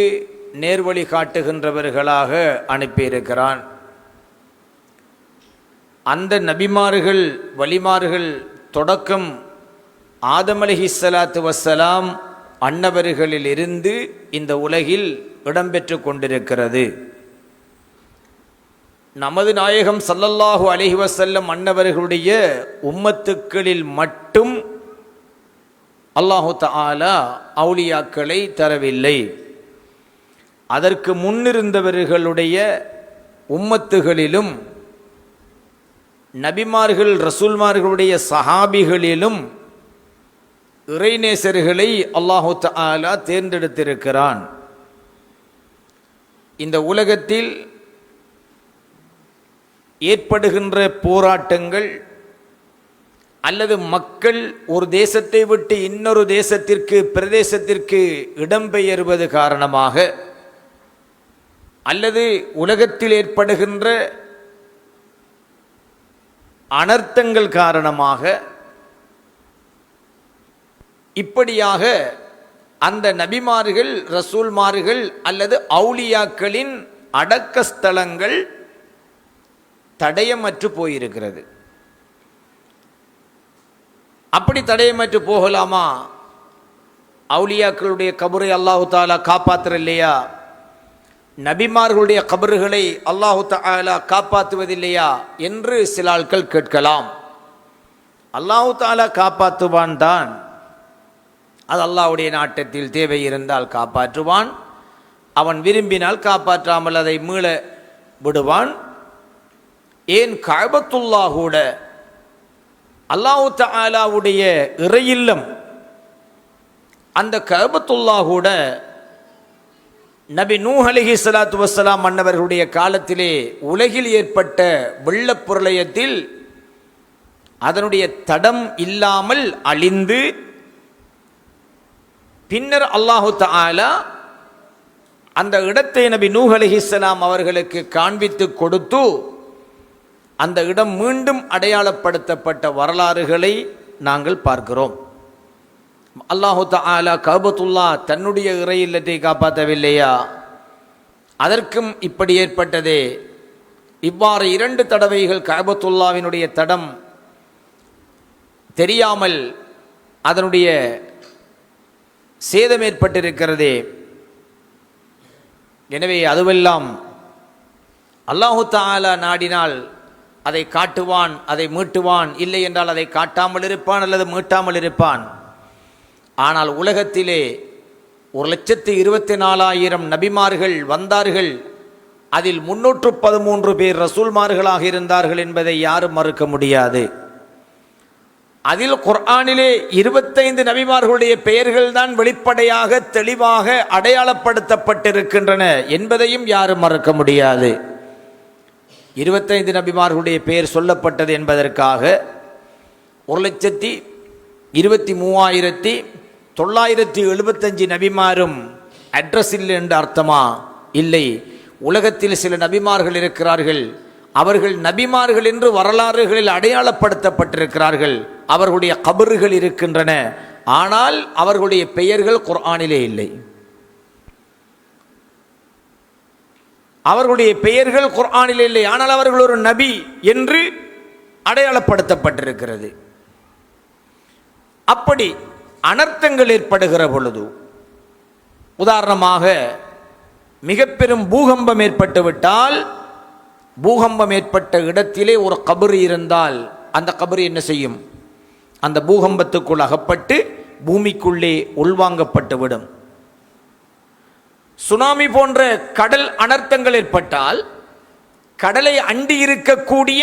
நேர்வழி காட்டுகின்றவர்களாக அனுப்பியிருக்கிறான். அந்த நபிமார்கள் வலிமார்கள் தொடக்கம் ஆதம் அலைஹிஸ்ஸலாத்து வஸ்ஸலாம் அன்னவர்களிலிருந்து இந்த உலகில் இடம்பெற்று கொண்டிருக்கிறது. நமது நாயகம் ஸல்லல்லாஹு அலைஹி வஸல்லம் அன்னவர்களுடைய உம்மத்துக்களில் மட்டும் அல்லாஹு தஆலா அவுலியாக்களை தரவில்லை. அதற்கு முன்னிருந்தவர்களுடைய உம்மத்துகளிலும் நபிமார்கள் ரசூல்மார்களுடைய சஹாபிகளிலும் இறைநேசர்களை அல்லாஹு தஆலா தேர்ந்தெடுத்திருக்கிறான். இந்த உலகத்தில் ஏற்படுகின்ற போராட்டங்கள் அல்லது மக்கள் ஒரு தேசத்தை விட்டு இன்னொரு தேசத்திற்கு பிரதேசத்திற்கு இடம்பெயர்வது காரணமாக அல்லது உலகத்தில் ஏற்படுகின்ற அனர்த்தங்கள் காரணமாக இப்படியாக அந்த நபிமார்கள் ரசூல்மார்கள் அல்லது அவுலியாக்களின் அடக்க ஸ்தலங்கள் தடயமற்று போயிருக்கிறது. அப்படி தடயமற்று போகலாமா? அவுலியாக்களுடைய கபரை அல்லாஹு தஆலா காப்பாற்றுற இல்லையா? நபிமார்களுடைய கபறுகளை அல்லாஹு தஆலா காப்பாற்றுவதில்லையா என்று சில ஆட்கள் கேட்கலாம். அல்லாஹு தஆலா காப்பாற்றுவான் தான். அது அல்லாஹ்வுடைய நாட்டத்தில் தேவை இருந்தால் காப்பாற்றுவான். அவன் விரும்பினால் காப்பாற்றாமல் அதை மீள விடுவான். ஏன் கஅபத்துல்லாஹ் கூட அல்லாஹ் தஆலாவுடைய இறையில்லம், அந்த கஅபத்துல்லாஹ் கூட நபி நூஹ் அலைஹிஸ்ஸலாத்து வஸ்ஸலாம் அன்னவர்களுடைய காலத்திலே உலகில் ஏற்பட்ட வெள்ளப் பிரளயத்தில் அதனுடைய தடம் இல்லாமல் அழிந்து பின்னர் அல்லாஹ் தஆலா அந்த இடத்தை நபி நூஹ் அலைஹிஸ்ஸலாம் அவர்களுக்கு காண்பித்து கொடுத்து அந்த இடம் மீண்டும் அடையாளப்படுத்தப்பட்ட வரலாறுகளை நாங்கள் பார்க்கிறோம். அல்லாஹு தஆலா கஅபத்துல்லாஹ் தன்னுடைய இறை இல்லத்தை காப்பாற்றவில்லையா? அதற்கும் இப்படி ஏற்பட்டதே. இவ்வாறு 2 தடவைகள் கஅபத்துல்லாஹ்வினுடைய தடம் தெரியாமல் அதனுடைய சேதம் ஏற்பட்டிருக்கிறதே. எனவே அதுவெல்லாம் அல்லாஹு தஆலா நாடினால் அதை காட்டுவான், அதை மீட்டுவான். இல்லை என்றால் அதை காட்டாமல் இருப்பான் அல்லது மீட்டாமல் இருப்பான். ஆனால் உலகத்திலே 1,24,000 நபிமார்கள் வந்தார்கள். அதில் 313 பேர் ரசூல்மார்களாக இருந்தார்கள் என்பதை யாரும் மறுக்க முடியாது. அதில் குர்ஆனிலே 25 நபிமார்களுடைய பெயர்கள் தான் வெளிப்படையாக தெளிவாக அடையாளப்படுத்தப்பட்டிருக்கின்றன என்பதையும் யாரும் மறுக்க முடியாது. 25 நபிமார்களுடைய பெயர் சொல்லப்பட்டது என்பதற்காக 1,23,975 நபிமாரும் அட்ரஸ் இல்லை என்று அர்த்தமா? இல்லை. உலகத்தில் சில நபிமார்கள் இருக்கிறார்கள், அவர்கள் நபிமார்கள் என்று வரலாறுகளில் அடையாளப்படுத்தப்பட்டிருக்கிறார்கள். அவர்களுடைய கபறுகள் இருக்கின்றன, ஆனால் அவர்களுடைய பெயர்கள் குர்ஆனிலே இல்லை. அவர்களுடைய பெயர்கள் குர்ஆனிலே இல்லை, ஆனால் அவர்கள் ஒரு நபி என்று அடையாளப்படுத்தப்பட்டிருக்கிறது. அப்படி அனர்த்தங்கள் ஏற்படுகிற பொழுது, உதாரணமாக மிக பெரும் பூகம்பம் ஏற்பட்டுவிட்டால், பூகம்பம் ஏற்பட்ட இடத்திலே ஒரு கபறு இருந்தால் அந்த கபறு என்ன செய்யும்? அந்த பூகம்பத்துக்குள் அகப்பட்டு பூமிக்குள்ளே உள்வாங்கப்பட்டுவிடும். சுனாமி போன்ற கடல் அனர்த்தங்கள் ஏற்பட்டால், கடலை அண்டி இருக்கக்கூடிய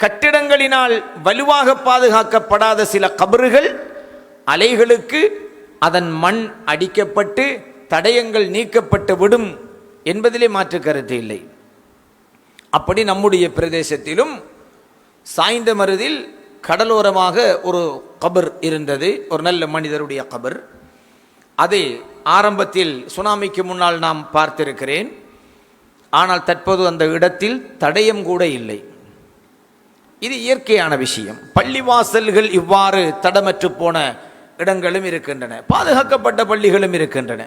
கட்டிடங்களினால் வலுவாக பாதுகாக்கப்படாத சில கபறுகள் அலைகளுக்கு அதன் மண் அடிக்கப்பட்டு தடயங்கள் நீக்கப்பட்டு விடும் என்பதிலே மாற்று கருத்து இல்லை. அப்படி நம்முடைய பிரதேசத்திலும் சாய்ந்த மருதில் கடலோரமாக ஒரு கபர் இருந்தது, ஒரு நல்ல மனிதருடைய கபர். அதை ஆரம்பத்தில் சுனாமிக்கு முன்னால் நாம் பார்த்திருக்கிறேன். ஆனால் தற்போது அந்த இடத்தில் தடயம் கூட இல்லை. இது இயற்கையான விஷயம். பள்ளிவாசல்கள் இவ்வாறு தடமற்று போன இடங்களும் இருக்கின்றன, பாதுகாக்கப்பட்ட பள்ளிகளும் இருக்கின்றன,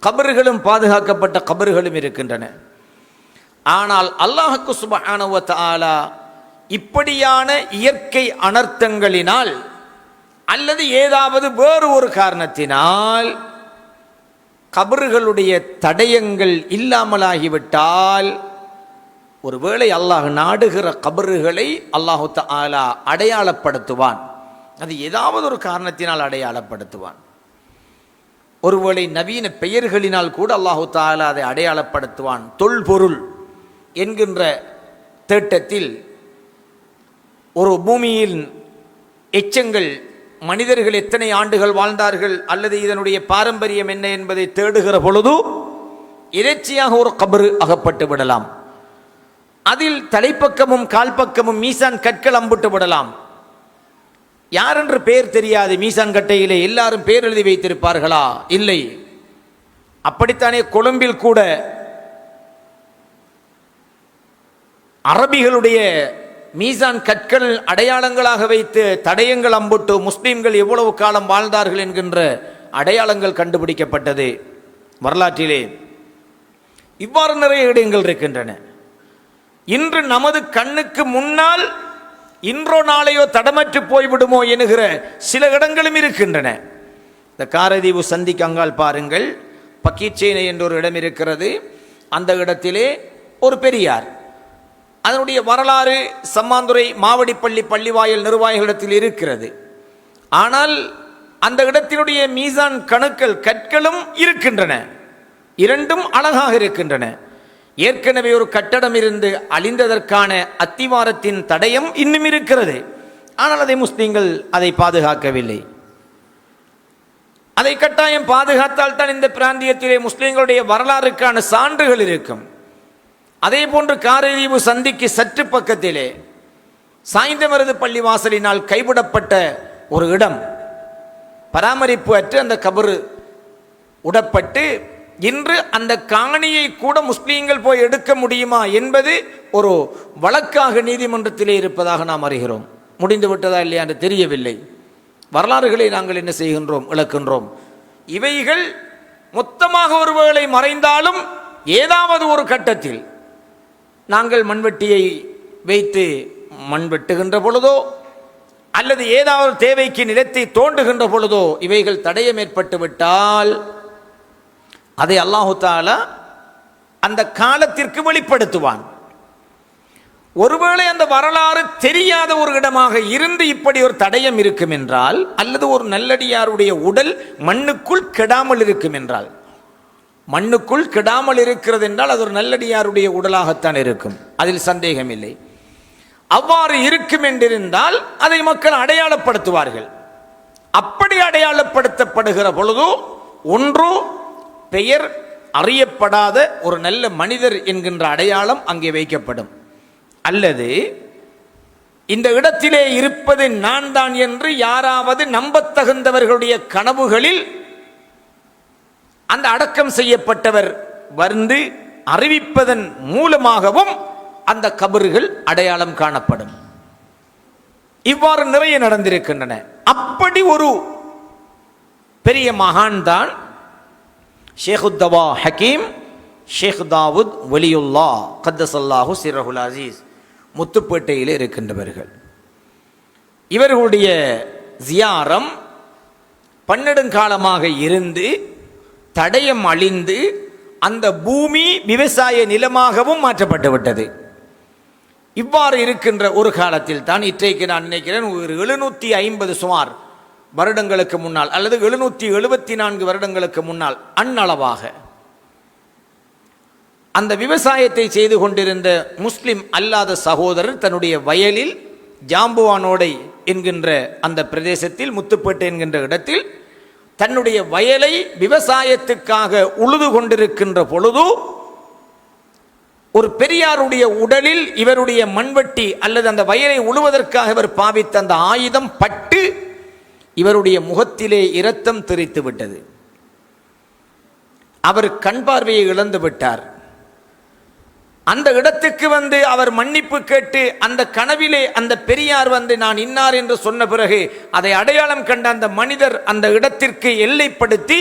கபறுகளும் பாதுகாக்கப்பட்ட கபறுகளும் இருக்கின்றன. ஆனால் அல்லாஹ்வுக்கு சுப்ஹானஹு வ தஆலா இப்படியான இயற்கை அனர்த்தங்களினால் அல்லது ஏதாவது வேறு ஒரு காரணத்தினால் கபறுகளுடைய தடயங்கள் இல்லாமலாகிவிட்டால், ஒருவேளை அல்லாஹ் நாடுகிற கபறுகளை அல்லாஹு தஆலா அடையாளப்படுத்துவான். அது ஏதாவது ஒரு காரணத்தினால் அடையாளப்படுத்துவான். ஒருவேளை நவீன பெயர்களினால் கூட அல்லாஹு தஆலா அதை அடையாளப்படுத்துவான். தொல்பொருள் என்கின்ற தேட்டத்தில் ஒரு பூமியின் எச்சங்கள், மனிதர்கள் எத்தனை ஆண்டுகள் வாழ்ந்தார்கள் அல்லது இதனுடைய பாரம்பரியம் என்ன என்பதை தேடுகிற பொழுது இறைச்சியாக ஒரு கபறு அகப்பட்டு விடலாம். அதில் தலைப்பக்கமும் கால்பக்கமும் மீசான் கற்கள் அம்புட்டு விடலாம். யாரென்று பெயர் தெரியாது. மீசான் கட்டையிலே எல்லாரும் பெயர் எழுதி வைத்திருப்பார்களா? இல்லை. அப்படித்தானே கொழும்பில் கூட அரபிகளுடைய மீசான் கற்கள் அடையாளங்களாக வைத்து தடயங்கள் அம்புட்டு முஸ்லிம்கள் எவ்வளவு காலம் வாழ்ந்தார்கள் என்கின்ற அடையாளங்கள் கண்டுபிடிக்கப்பட்டது வரலாற்றிலே. இவ்வாறு நிறைய இடங்கள் இருக்கின்றன. இன்று நமது கண்ணுக்கு முன்னால் இன்றோ நாளையோ தடமற்று போய்விடுமோ என்கிற சில இடங்களும் இருக்கின்றன. இந்த காரதீவு சந்திக்கு அங்கால் பாருங்கள், பக்கீச்சேனை என்ற ஒரு இடம் இருக்கிறது. அந்த இடத்திலே ஒரு பெரியார், அதனுடைய வரலாறு சம்மாந்துறை மாவடிப்பள்ளி பள்ளிவாயல் நிர்வாகிகளிடத்தில் இருக்கிறது. ஆனால் அந்த இடத்தினுடைய மீசான் கணுக்கள் கற்களும் இருக்கின்றன, இரண்டும் அழகாக இருக்கின்றன. ஏற்கனவே ஒரு கட்டடம் இருந்து அழிந்ததற்கான அத்திவாரத்தின் தடயம் இன்னும் இருக்கிறது. ஆனால் அதை முஸ்லிம்கள் அதை பாதுகாக்கவில்லை. அதை கட்டாயம் பாதுகாத்தால் தான் இந்த பிராந்தியத்திலே முஸ்லிம்களுடைய வரலாறுக்கான சான்றுகள் இருக்கும். அதே போன்று காரைதீவு சந்திக்கு சற்று பக்கத்திலே சாய்ந்தமருது பள்ளி வாசலினால் கைவிடப்பட்ட ஒரு இடம், பராமரிப்பு அற்று அந்த கபறு உடப்பட்டு இன்று அந்த காணியை கூட முஸ்லீம்கள் போய் எடுக்க முடியுமா என்பது ஒரு வழக்காக நீதிமன்றத்திலே இருப்பதாக நாம் அறிகிறோம். முடிந்து விட்டதா இல்லையா என்று தெரியவில்லை. வரலாறுகளை நாங்கள் என்ன செய்கின்றோம்? இழக்கின்றோம். இவைகள் மொத்தமாக ஒருவேளை மறைந்தாலும் ஏதாவது ஒரு கட்டத்தில் நாங்கள் மண்வெட்டியை வைத்து மண் வெட்டுகின்ற பொழுதோ அல்லது ஏதாவது தேவைக்கு நிலத்தை தோண்டுகின்ற பொழுதோ இவைகள் தடயம் ஏற்பட்டு விட்டால் அதை அல்லாஹு தஆலா அந்த காலத்திற்கு வெளிப்படுத்துவான். ஒருவேளை அந்த வரலாறு தெரியாத ஒரு இடமாக இருந்து இப்படி ஒரு தடயம் இருக்கும் என்றால், அல்லது ஒரு நல்லடியாருடைய உடல் மண்ணுக்குள் கெடாமல் இருக்கும் என்றால், மண்ணுக்குள் கெடாமல் இருக்கிறது என்றால் அது ஒரு நல்லடியாருடைய உடலாகத்தான் இருக்கும், அதில் சந்தேகம் இல்லை. அவ்வாறு இருக்கும் என்றிருந்தால் அதை மக்கள் அடையாளப்படுத்துவார்கள். அப்படி அடையாளப்படுத்தப்படுகிற பொழுது ஒன்று பெயர் அறியப்படாத ஒரு நல்ல மனிதர் என்கின்ற அடையாளம் அங்கே வைக்கப்படும், அல்லது இந்த இடத்திலே இருப்பது நான் தான் என்று யாராவது நம்பத்தகுந்தவர்களுடைய கனவுகளில் அந்த அடக்கம் செய்யப்பட்டவர் வந்து அறிவிப்பதன் மூலமாகவும் அந்த கபறுகள் அடையாளம் காணப்படும். இவ்வாறு நிறைய நடந்திருக்கின்றன. அப்படி ஒரு பெரிய மகான் தான் ஷேகுத்தவா ஹக்கீம் ஷேக் தாவூத் வலியுல்லா கத்தசல்லாஹு சிரஹுல் அசீஸ், முத்துப்பேட்டையில் இருக்கின்றவர்கள். இவர்களுடைய ஜியாரம் பன்னெடுங்காலமாக இருந்து தடயம் அழிந்து அந்த பூமி விவசாய நிலமாகவும் மாற்றப்பட்டு விட்டது. இவ்வாறு இருக்கின்ற ஒரு காலத்தில் தான் இன்றைக்கு நான் நினைக்கிறேன் ஒரு 750 சுமார் வருடங்களுக்கு முன்னால் அல்லது 774 வருடங்களுக்கு முன்னால் அந்நளவாக அந்த விவசாயத்தை செய்து கொண்டிருந்த முஸ்லிம் அல்லாத சகோதரர் தன்னுடைய வயலில் ஜாம்புவானோடை என்கின்ற அந்த பிரதேசத்தில் முத்துப்பேட்டை என்கின்ற இடத்தில் தன்னுடைய வயலை விவசாயத்துக்காக உழுது கொண்டிருக்கின்ற பொழுது ஒரு பெரியாருடைய உடலில் இவருடைய மண்வெட்டி அல்லது அந்த வயலை உழுவதற்காக இவர் பாவித்த அந்த ஆயுதம் பட்டு இவருடைய முகத்திலே இரத்தம் தெறித்து விட்டது. அவர் கண் பார்வையை இழந்து விட்டார். அந்த இடத்துக்கு வந்து அவர் மன்னிப்பு கேட்டு அந்த கனவிலே அந்த பெரியார் வந்து நான் இன்னார் என்று சொன்ன பிறகு அதை அடையாளம் கண்ட அந்த மனிதர் அந்த இடத்திற்கு எல்லைப்படுத்தி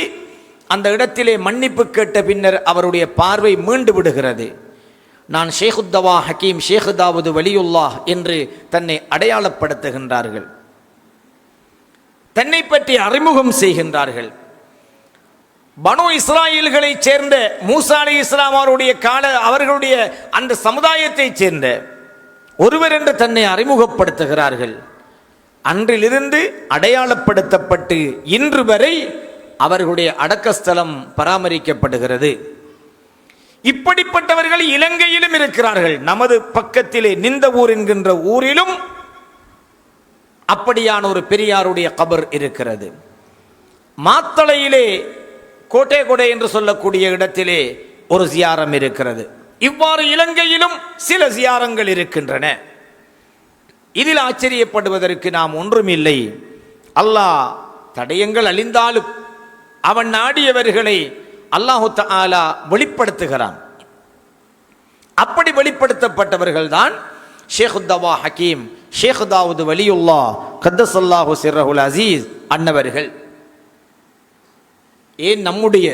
அந்த இடத்திலே மன்னிப்பு கேட்ட பின்னர் அவருடைய பார்வை மீண்டு விடுகிறது. நான் ஷேகுத்தவா ஹக்கீம் ஷேக் தாவூத் வலியுல்லா என்று தன்னை அடையாளப்படுத்துகின்றார்கள், தன்னை பற்றி அறிமுகம் செய்கின்றார்கள். பனு இஸ்ராயல்களை சேர்ந்த மூசா அலைஹிஸ்ஸலாம் அவருடைய அவர்களுடைய அந்த சமுதாயத்தைச் சேர்ந்த ஒருவர் என்று தன்னை அறிமுகப்படுத்துகிறார்கள். அன்றிலிருந்து அடையாளப்படுத்தப்பட்டு இன்று வரை அவர்களுடைய அடக்கஸ்தலம் பராமரிக்கப்படுகிறது. இப்படிப்பட்டவர்கள் இலங்கையிலும் இருக்கிறார்கள். நமது பக்கத்திலே நிந்தவூர் என்கின்ற ஊரிலும் அப்படியான ஒரு பெரியாருடைய கபர் இருக்கிறது. மாத்தளையிலே கோட்டை என்று சொல்லக்கூடிய இடத்திலே ஒரு ஜியாரம் இருக்கிறது. இவ்வாறு இலங்கையிலும் சில ஜியாரங்கள் இருக்கின்றன. இதில் ஆச்சரியப்படுவதற்கு நாம் ஒன்றுமில்லை. அல்லாஹ் தடயங்கள் அழிந்தாலும் அவன் நாடியவர்களை அல்லாஹு தஆலா வெளிப்படுத்துகிறான். அப்படி வெளிப்படுத்தப்பட்டவர்கள் தான் ஷேகுத்தவா ஹக்கீம் ஷேக் தாவூத் வலியுல்லா கத்தசல்லாஹு சிர்ரஹுல் அசீஸ் அன்னவர்கள். ஏன் நம்முடைய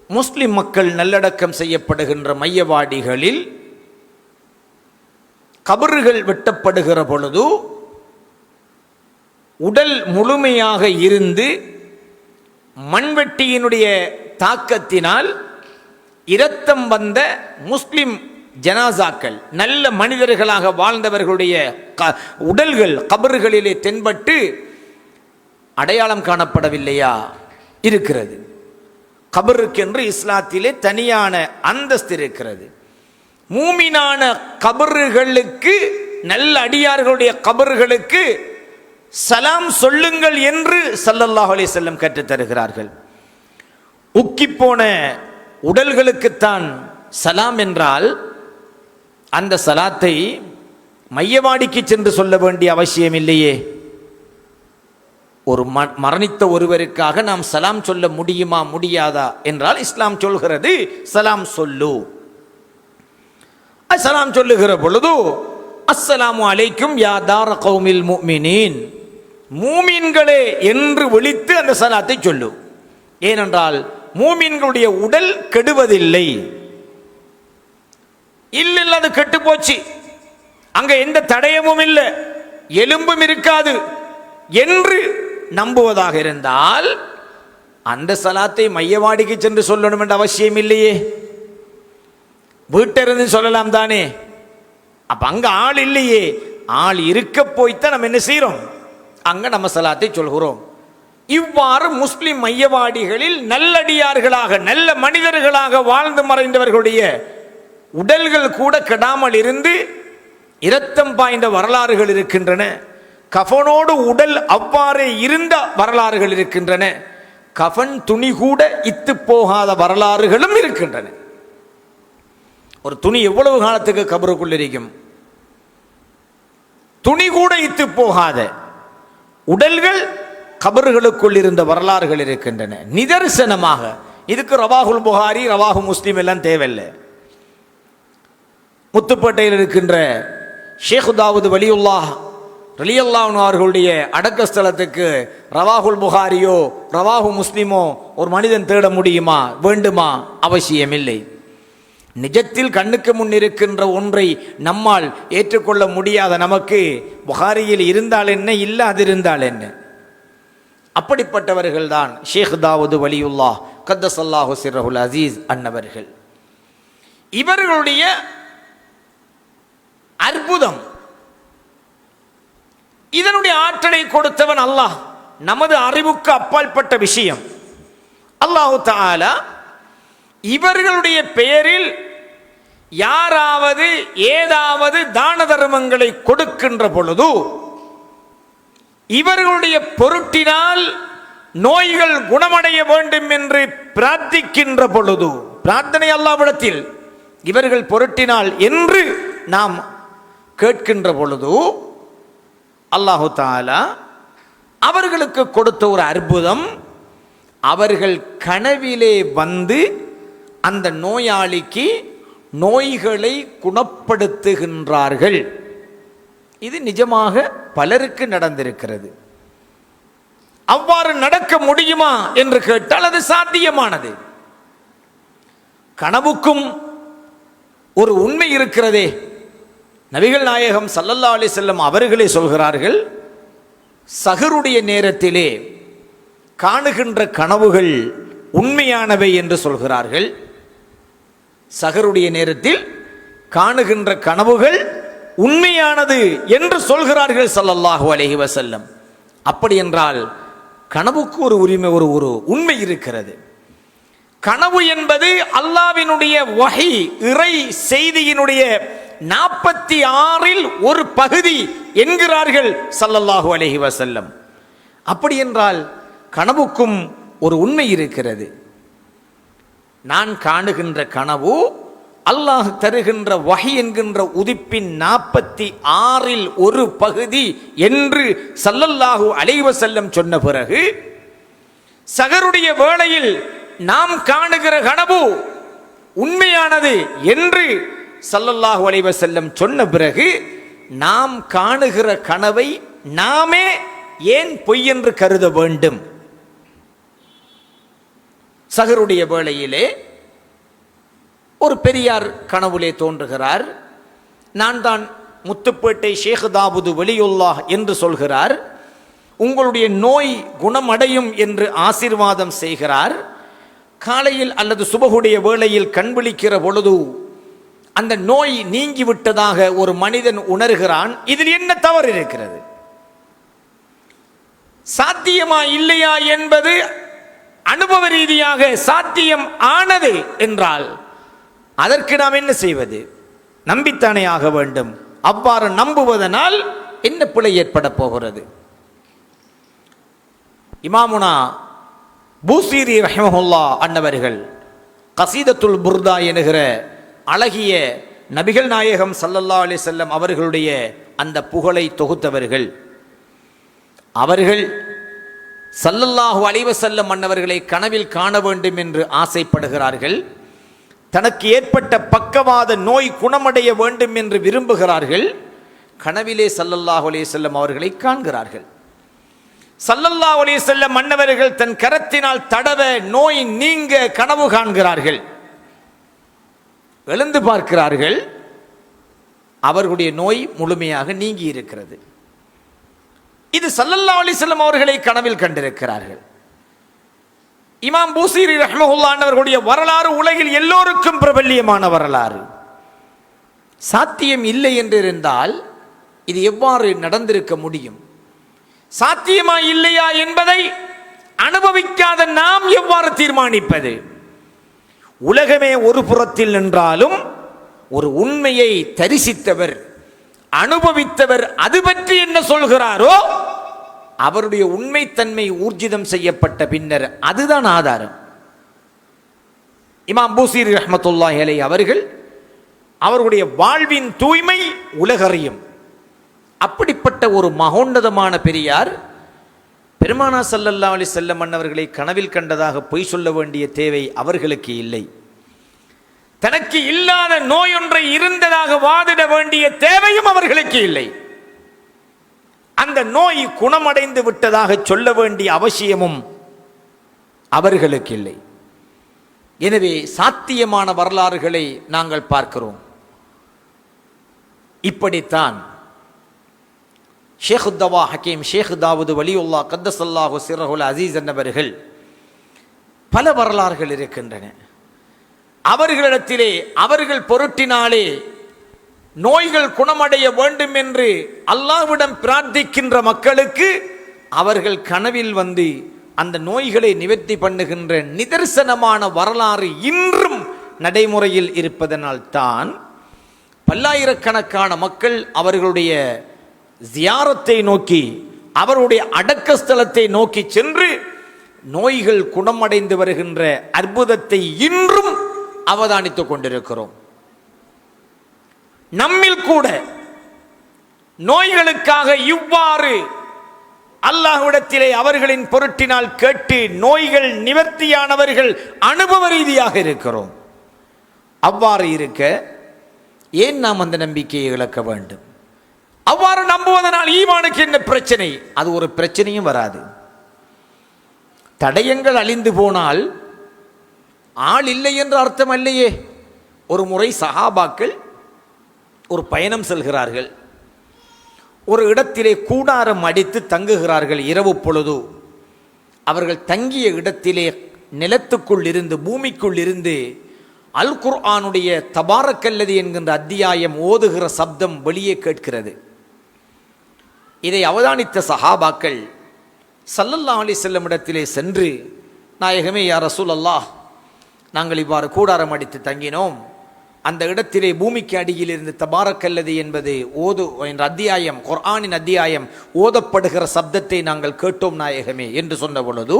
முஸ்லிம் மக்கள் நல்லடக்கம் செய்யப்படுகின்ற மையவாடிகளில் கபறுகள் வெட்டப்படுகிற பொழுது உடல் முழுமையாக இருந்து மண்வெட்டியினுடைய தாக்கத்தினால் இரத்தம் வந்த முஸ்லிம் ஜனாசாக்கள் நல்ல மனிதர்களாக வாழ்ந்தவர்களுடைய உடல்கள் கபறுகளிலே தென்பட்டு அடையாளம் காணப்படவில்லையா? இருக்கிறது. கபருக்கென்று இஸ்லாத்திலே தனியான அந்தஸ்து இருக்கிறது. மூமினான கபறுகளுக்கு நல்ல அடியார்களுடைய கபறுகளுக்கு சலாம் சொல்லுங்கள் என்று ஸல்லல்லாஹு அலைஹி வஸல்லம் கற்றுத் தருகிறார்கள். உக்கிப்போன உடல்களுக்குத்தான் சலாம் என்றால் அந்த சலாத்தை மையவாடிக்கு சென்று சொல்ல வேண்டிய அவசியம் இல்லையே. ஒரு மரணித்த ஒருவருக்காக நாம் சலாம் சொல்ல முடியுமா முடியாதா என்றால் இஸ்லாம் சொல்கிறது சலாம் சொல்லு. சலாம் சொல்லுகிற பொழுது அஸ்ஸலாமு அலைக்கும் யா தார கௌமில் முஃமினீன், மூமின்களே என்று விழித்து அந்த சலாத்தை சொல்லு. ஏனென்றால் மூமின்களுடைய உடல் கெடுவதில்லை. இல்லை அது கெட்டு போச்சு, அங்க எந்த தடயமும் இல்லை, எலும்பும் இருக்காது என்று நம்புவதாக இருந்தால் அந்த சலாத்தை மையவாடிக்கு சென்று சொல்லணும் என்ற அவசியம் இல்லையே. வீட்டிலிருந்து சொல்லலாம் தானே. அப்ப அங்க ஆள் இல்லையே, ஆள் இருக்க போய்த்தான் நம்ம என்ன செய்யறோம், அங்க நம்ம சலாத்தை சொல்கிறோம். இவ்வாறு முஸ்லிம் மையவாடிகளில் நல்லடியார்களாக நல்ல மனிதர்களாக வாழ்ந்து மறைந்தவர்களுடைய உடல்கள் கூட கெடாமல் இருந்து இரத்தம் பாய்ந்த வரலாறுகள் இருக்கின்றன. கஃனோடு உடல் அவ்வாறே இருந்த வரலாறுகள் இருக்கின்றன. கஃன் துணி கூட இத்து போகாத வரலாறுகளும் இருக்கின்றன. ஒரு துணி எவ்வளவு காலத்துக்கு கபருக்குள் இருக்கும்? துணி கூட இத்து போகாத உடல்கள் கபர்களுக்குள் இருந்த வரலாறுகள் இருக்கின்றன நிதர்சனமாக. இதுக்கு ரவாஹுல் புகாரி ரவாஹு முஸ்லிம் எல்லாம் தேவையில்லை. முத்துப்பேட்டையில் இருக்கின்ற ஷேக் தாவூத் வலியுல்லாஹ் ரலியல்லாஹு அன்ஹு அவர்களுடைய அடக்க ஸ்தலத்துக்கு ரவாஹுல் புகாரியோ ரவாஹு முஸ்லிமோ ஒரு மனிதன் தேட முடியுமா? வேண்டுமா? அவசியமில்லை. நிஜத்தில் கண்ணுக்கு முன் இருக்கின்ற ஒன்றை நம்மால் ஏற்றுக்கொள்ள முடியாத நமக்கு புகாரியில் இருந்தால் என்ன, இல்லாதிருந்தால் என்ன? அப்படிப்பட்டவர்கள் தான் ஷேக் தாவூத் வலியுல்லாஹ் கத்தஸல்லாஹு சிர்ரஹுல் அசீஸ் அன்னவர்கள். இவர்களுடைய அற்புதம், இதனுடைய ஆற்றலை கொடுத்தவன் அல்லாஹ். நமது அறிவுக்கு அப்பாற்பட்ட விஷயம். அல்லாஹு தஆலா இவர்களுடைய பெயரில் யாராவது ஏதாவது தான தர்மங்களை கொடுக்கின்ற பொழுது, இவர்களுடைய பொருட்டினால் நோய்கள் குணமடைய வேண்டும் என்று பிரார்த்திக்கின்ற பொழுது, பிரார்த்தனை அல்லாஹ்விடத்தில் இவர்கள் பொருட்டினால் என்று நாம் கேட்கின்ற பொழுது, அல்லாஹு தஆலா அவர்களுக்கு கொடுத்த ஒரு அற்புதம், அவர்கள் கனவிலே வந்து அந்த நோயாளிக்கு நோய்களை குணப்படுத்துகின்றார்கள். இது நிஜமாக பலருக்கு நடந்திருக்கிறது. அவ்வாறு நடக்க முடியுமா என்று கேட்டால் அது சாத்தியமானது. கனவுக்கும் ஒரு உண்மை இருக்கிறதே. நபிகள் நாயகம் ஸல்லல்லாஹு அலைஹி வஸல்லம் அவர்களே சொல்கிறார்கள், சஹருடைய நேரத்திலே காணுகின்ற கனவுகள் உண்மையானவை என்று சொல்கிறார்கள். சஹருடைய நேரத்தில் காணுகின்ற கனவுகள் உண்மையானது என்று சொல்கிறார்கள் ஸல்லல்லாஹு அலைஹி வஸல்லம். அப்படி என்றால் கனவுக்கு ஒரு உரிமை, ஒரு உண்மை இருக்கிறது. கனவு என்பது அல்லாஹ்வினுடைய வஹி, இறை செய்தியினுடைய 46இல் ஒரு பகுதி என்கிறார்கள் ஸல்லல்லாஹு அலைஹி வஸல்லம். அப்படி என்றால் கனவுக்கும் ஒரு உண்மை இருக்கிறது. நான் காணுகின்ற கனவு அல்லாஹ் தருகின்ற வஹி என்கின்ற உதிப்பின் 46இல் ஒரு பகுதி என்று ஸல்லல்லாஹு அலைஹி வஸல்லம் சொன்ன பிறகு, சஹருடைய வேளையில் நாம் காணுகிற கனவு உண்மையானது என்று ஸல்லல்லாஹு அலைஹி வஸல்லம் சொன்ன பிறகு, நாம் காணுகிற கனவை நாமே ஏன் பொய் என்று கருத வேண்டும்? சஹருடைய வேளையிலே ஒரு பெரியார் கனவுலே தோன்றுகிறார். நான் தான் முத்துப்பேட்டை ஷேக் தாவூத் வலியுல்லாஹ் என்று சொல்கிறார். உங்களுடைய நோய் குணமடையும் என்று ஆசீர்வாதம் செய்கிறார். காலையில் அல்லது சுபகுடைய வேளையில் கண் விழிக்கிற பொழுது அந்த நோய் நீங்கிவிட்டதாக ஒரு மனிதன் உணர்கிறான். இதில் என்ன தவறு இருக்கிறது? சாத்தியமா இல்லையா என்பது அனுபவ ரீதியாக சாத்தியம் ஆனது என்றால் அதற்கு நாம் என்ன செய்வது? நம்பித்தானே ஆக வேண்டும். அவ்வாறு நம்புவதனால் என்ன பிழை ஏற்பட போகிறது? இமாமுனா பூசீரி ரஹ்மஹுல்லாஹ் அன்னவர்கள் கசீதத்துல் புர்தா என்கிற அழகிய நபிகள் நாயகம் ஸல்லல்லாஹு அலைஹி வஸல்லம் அவர்களுடைய அந்த புகழை தொகுத்தவர்கள். அவர்கள் ஸல்லல்லாஹு அலைஹி வஸல்லம் அன்னவர்களை கனவில் காண வேண்டும் என்று ஆசைப்படுகிறார்கள். தனக்கு ஏற்பட்ட பக்கவாத நோய் குணமடைய வேண்டும் என்று விரும்புகிறார்கள். கனவிலே ஸல்லல்லாஹு அலைஹி வஸல்லம் அவர்களை காண்கிறார்கள். ஸல்லல்லாஹு அலைஹி வஸல்லம் அன்னவர்கள் தன் கரத்தினால் தடவ நோய் நீங்க கனவு காண்கிறார்கள். எழுந்து பார்க்கிறார்கள், அவர்களுடைய நோய் முழுமையாக நீங்கி இருக்கிறது. இது ஸல்லல்லாஹு அலைஹி வஸல்லம் அவர்களை கனவில் கண்டிருக்கிறார்கள். இமாம் பூசீரி ரஹ்மஹுல்லாஹ் அவர்களுடைய வரலாறு உலகில் எல்லோருக்கும் பிரபல்யமான வரலாறு. சாத்தியம் இல்லை என்று இருந்தால் இது எவ்வாறு நடந்திருக்க முடியும்? சாத்தியமா இல்லையா என்பதை அனுபவிக்காத நாம் எவ்வாறு தீர்மானிப்பது? உலகமே ஒரு புறத்தில் நின்றாலும் ஒரு உண்மையை தரிசித்தவர், அனுபவித்தவர் அது பற்றி என்ன சொல்கிறாரோ அவருடைய உண்மைத்தன்மை ஊர்ஜிதம் செய்யப்பட்ட பின்னர் அதுதான் ஆதாரம். இமாம் பூசீரி ரஹ்மத்துல்லாஹி அலைஹி அவர்கள் அவருடைய வாழ்வின் தூய்மை உலகறியும். அப்படிப்பட்ட ஒரு மகோன்னதமான பெரியார் பெருமானா ஸல்லல்லாஹு அலைஹி வஸல்லம் அன்னவர்களை கனவில் கண்டதாக பொய் சொல்ல வேண்டிய தேவை அவர்களுக்கு இல்லை. தனக்கு இல்லாத நோய் ஒன்றை இருந்ததாக வாதிட வேண்டிய தேவையும் அவர்களுக்கு இல்லை. அந்த நோய் குணமடைந்து விட்டதாக சொல்ல வேண்டிய அவசியமும் அவர்களுக்கு இல்லை. எனவே சாத்தியமான வரலாறுகளை நாங்கள் பார்க்கிறோம். இப்படித்தான் ஷேக் உத்தவா ஹக்கீம் ஷேக் தாவூது வலியுல்லா கத்தஸல்லாஹு சிர்ரஹுல் அஸீஸ் என்பவர்கள் பல வரலாறுகள் இருக்கின்றன. அவர்களிடத்திலே அவர்கள் பொருட்டினாலே நோய்கள் குணமடைய வேண்டும் என்று அல்லாஹ்விடம் பிரார்த்திக்கின்ற மக்களுக்கு அவர்கள் கனவில் வந்து அந்த நோய்களை நிவர்த்தி பண்ணுகின்ற நிதர்சனமான வரலாறு இன்றும் நடைமுறையில் இருப்பதனால் தான் பல்லாயிரக்கணக்கான மக்கள் அவர்களுடைய ஜியாரத்தை நோக்கி, அவருடைய அடக்க ஸ்தலத்தை நோக்கி சென்று நோய்கள் குணமடைந்து வருகின்ற அற்புதத்தை இன்றும் அவதானித்துக் கொண்டிருக்கிறோம். நம்மில் கூட நோய்களுக்காக இவ்வாறு அல்லாஹ்விடத்திலே அவர்களின் பொருட்டினால் கேட்டு நோய்கள் நிவர்த்தியானவர்கள் அனுபவ ரீதியாக இருக்கிறோம். அவ்வாறு இருக்க ஏன் நாம் அந்த நம்பிக்கையை இழக்க வேண்டும்? அவ்வாறு நம்புவதனால் ஈமானுக்கு என்ன பிரச்சனை? அது ஒரு பிரச்சனையும் வராது. தடயங்கள் அழிந்து போனால் ஆள் இல்லை என்ற அர்த்தம் அல்லையே. ஒரு முறை சஹாபாக்கள் ஒரு பயணம் செல்கிறார்கள். ஒரு இடத்திலே கூடாரம் அடித்து தங்குகிறார்கள். இரவு பொழுது அவர்கள் தங்கிய இடத்திலே நிலத்துக்குள் இருந்து, பூமிக்குள் இருந்து அல் குர்ஆனுடைய தபாரக்கல்லதி என்கின்ற அத்தியாயம் ஓதுகிற சப்தம் வெளியே கேட்கிறது. இதை அவதானித்த சஹாபாக்கள் ஸல்லல்லாஹு அலைஹி வஸல்லம் இடத்திலே சென்று, நாயகமே யா ரசூலல்லாஹ், நாங்கள் இவ்வாறு கூடாரம் அடித்து தங்கினோம், அந்த இடத்திலே பூமிக்கு அடியில் இருந்து தபாரக்கல்லதி என்பது ஓது என்ற அத்தியாயம், குர்ஆனின் அத்தியாயம் ஓதப்படுகிற சப்தத்தை நாங்கள் கேட்டோம் நாயகமே என்று சொன்ன பொழுது,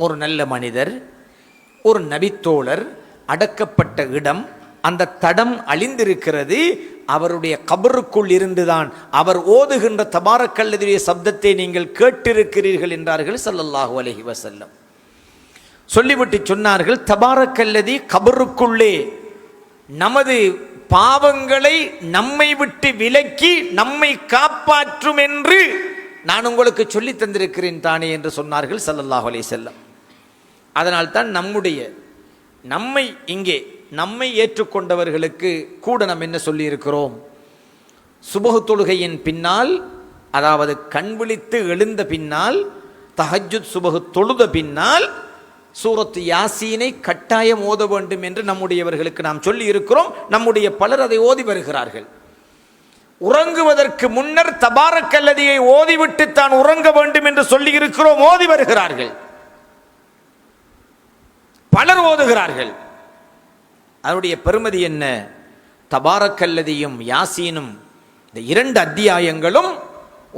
ஒரு நல்ல மனிதர், ஒரு நபித்தோழர் அடக்கப்பட்ட இடம், அந்த தடம் அழிந்திருக்கிறது, அவருடைய கபருக்குள் இருந்துதான் அவர் ஓதுகின்ற தபாரக்கல்லதியுடைய சப்தத்தை நீங்கள் கேட்டிருக்கிறீர்கள் என்றார்கள் ஸல்லல்லாஹு அலைஹி வஸல்லம். சொல்லிவிட்டு சொன்னார்கள், தபாரக்கல்லதி கபருக்குள்ளே நமது பாவங்களை நம்மை விட்டு விலக்கி நம்மை காப்பாற்றும் என்று நான் உங்களுக்கு சொல்லி தந்திருக்கிறேன் தானே என்று சொன்னார்கள் ஸல்லல்லாஹு அலைஹி வஸல்லம். அதனால்தான் நம்மை ஏற்றுக்கொண்டவர்களுக்கு கூட நாம் என்ன சொல்லி இருக்கிறோம்? சுபஹ் தொழுகையின் பின்னால், அதாவது கண் விழித்து எழுந்த பின்னால், தஹஜ்ஜுத் சுபஹ் தொழுத பின்னால் சூரத்து யாசீனை கட்டாயம் ஓத வேண்டும் என்று நம்முடையவர்களுக்கு நாம் சொல்லி இருக்கிறோம். நம்முடைய பலர் அதை ஓதி வருகிறார்கள். உறங்குவதற்கு முன்னர் தபாரக்கல்லதியை ஓதிவிட்டு தான் உறங்க வேண்டும் என்று சொல்லி இருக்கிறோம், ஓதி வருகிறார்கள், பலர் ஓதுகிறார்கள். அதனுடைய பெருமதி என்ன? தபாரக்கல்லதியும் யாசீனும், இந்த இரண்டு அத்தியாயங்களும்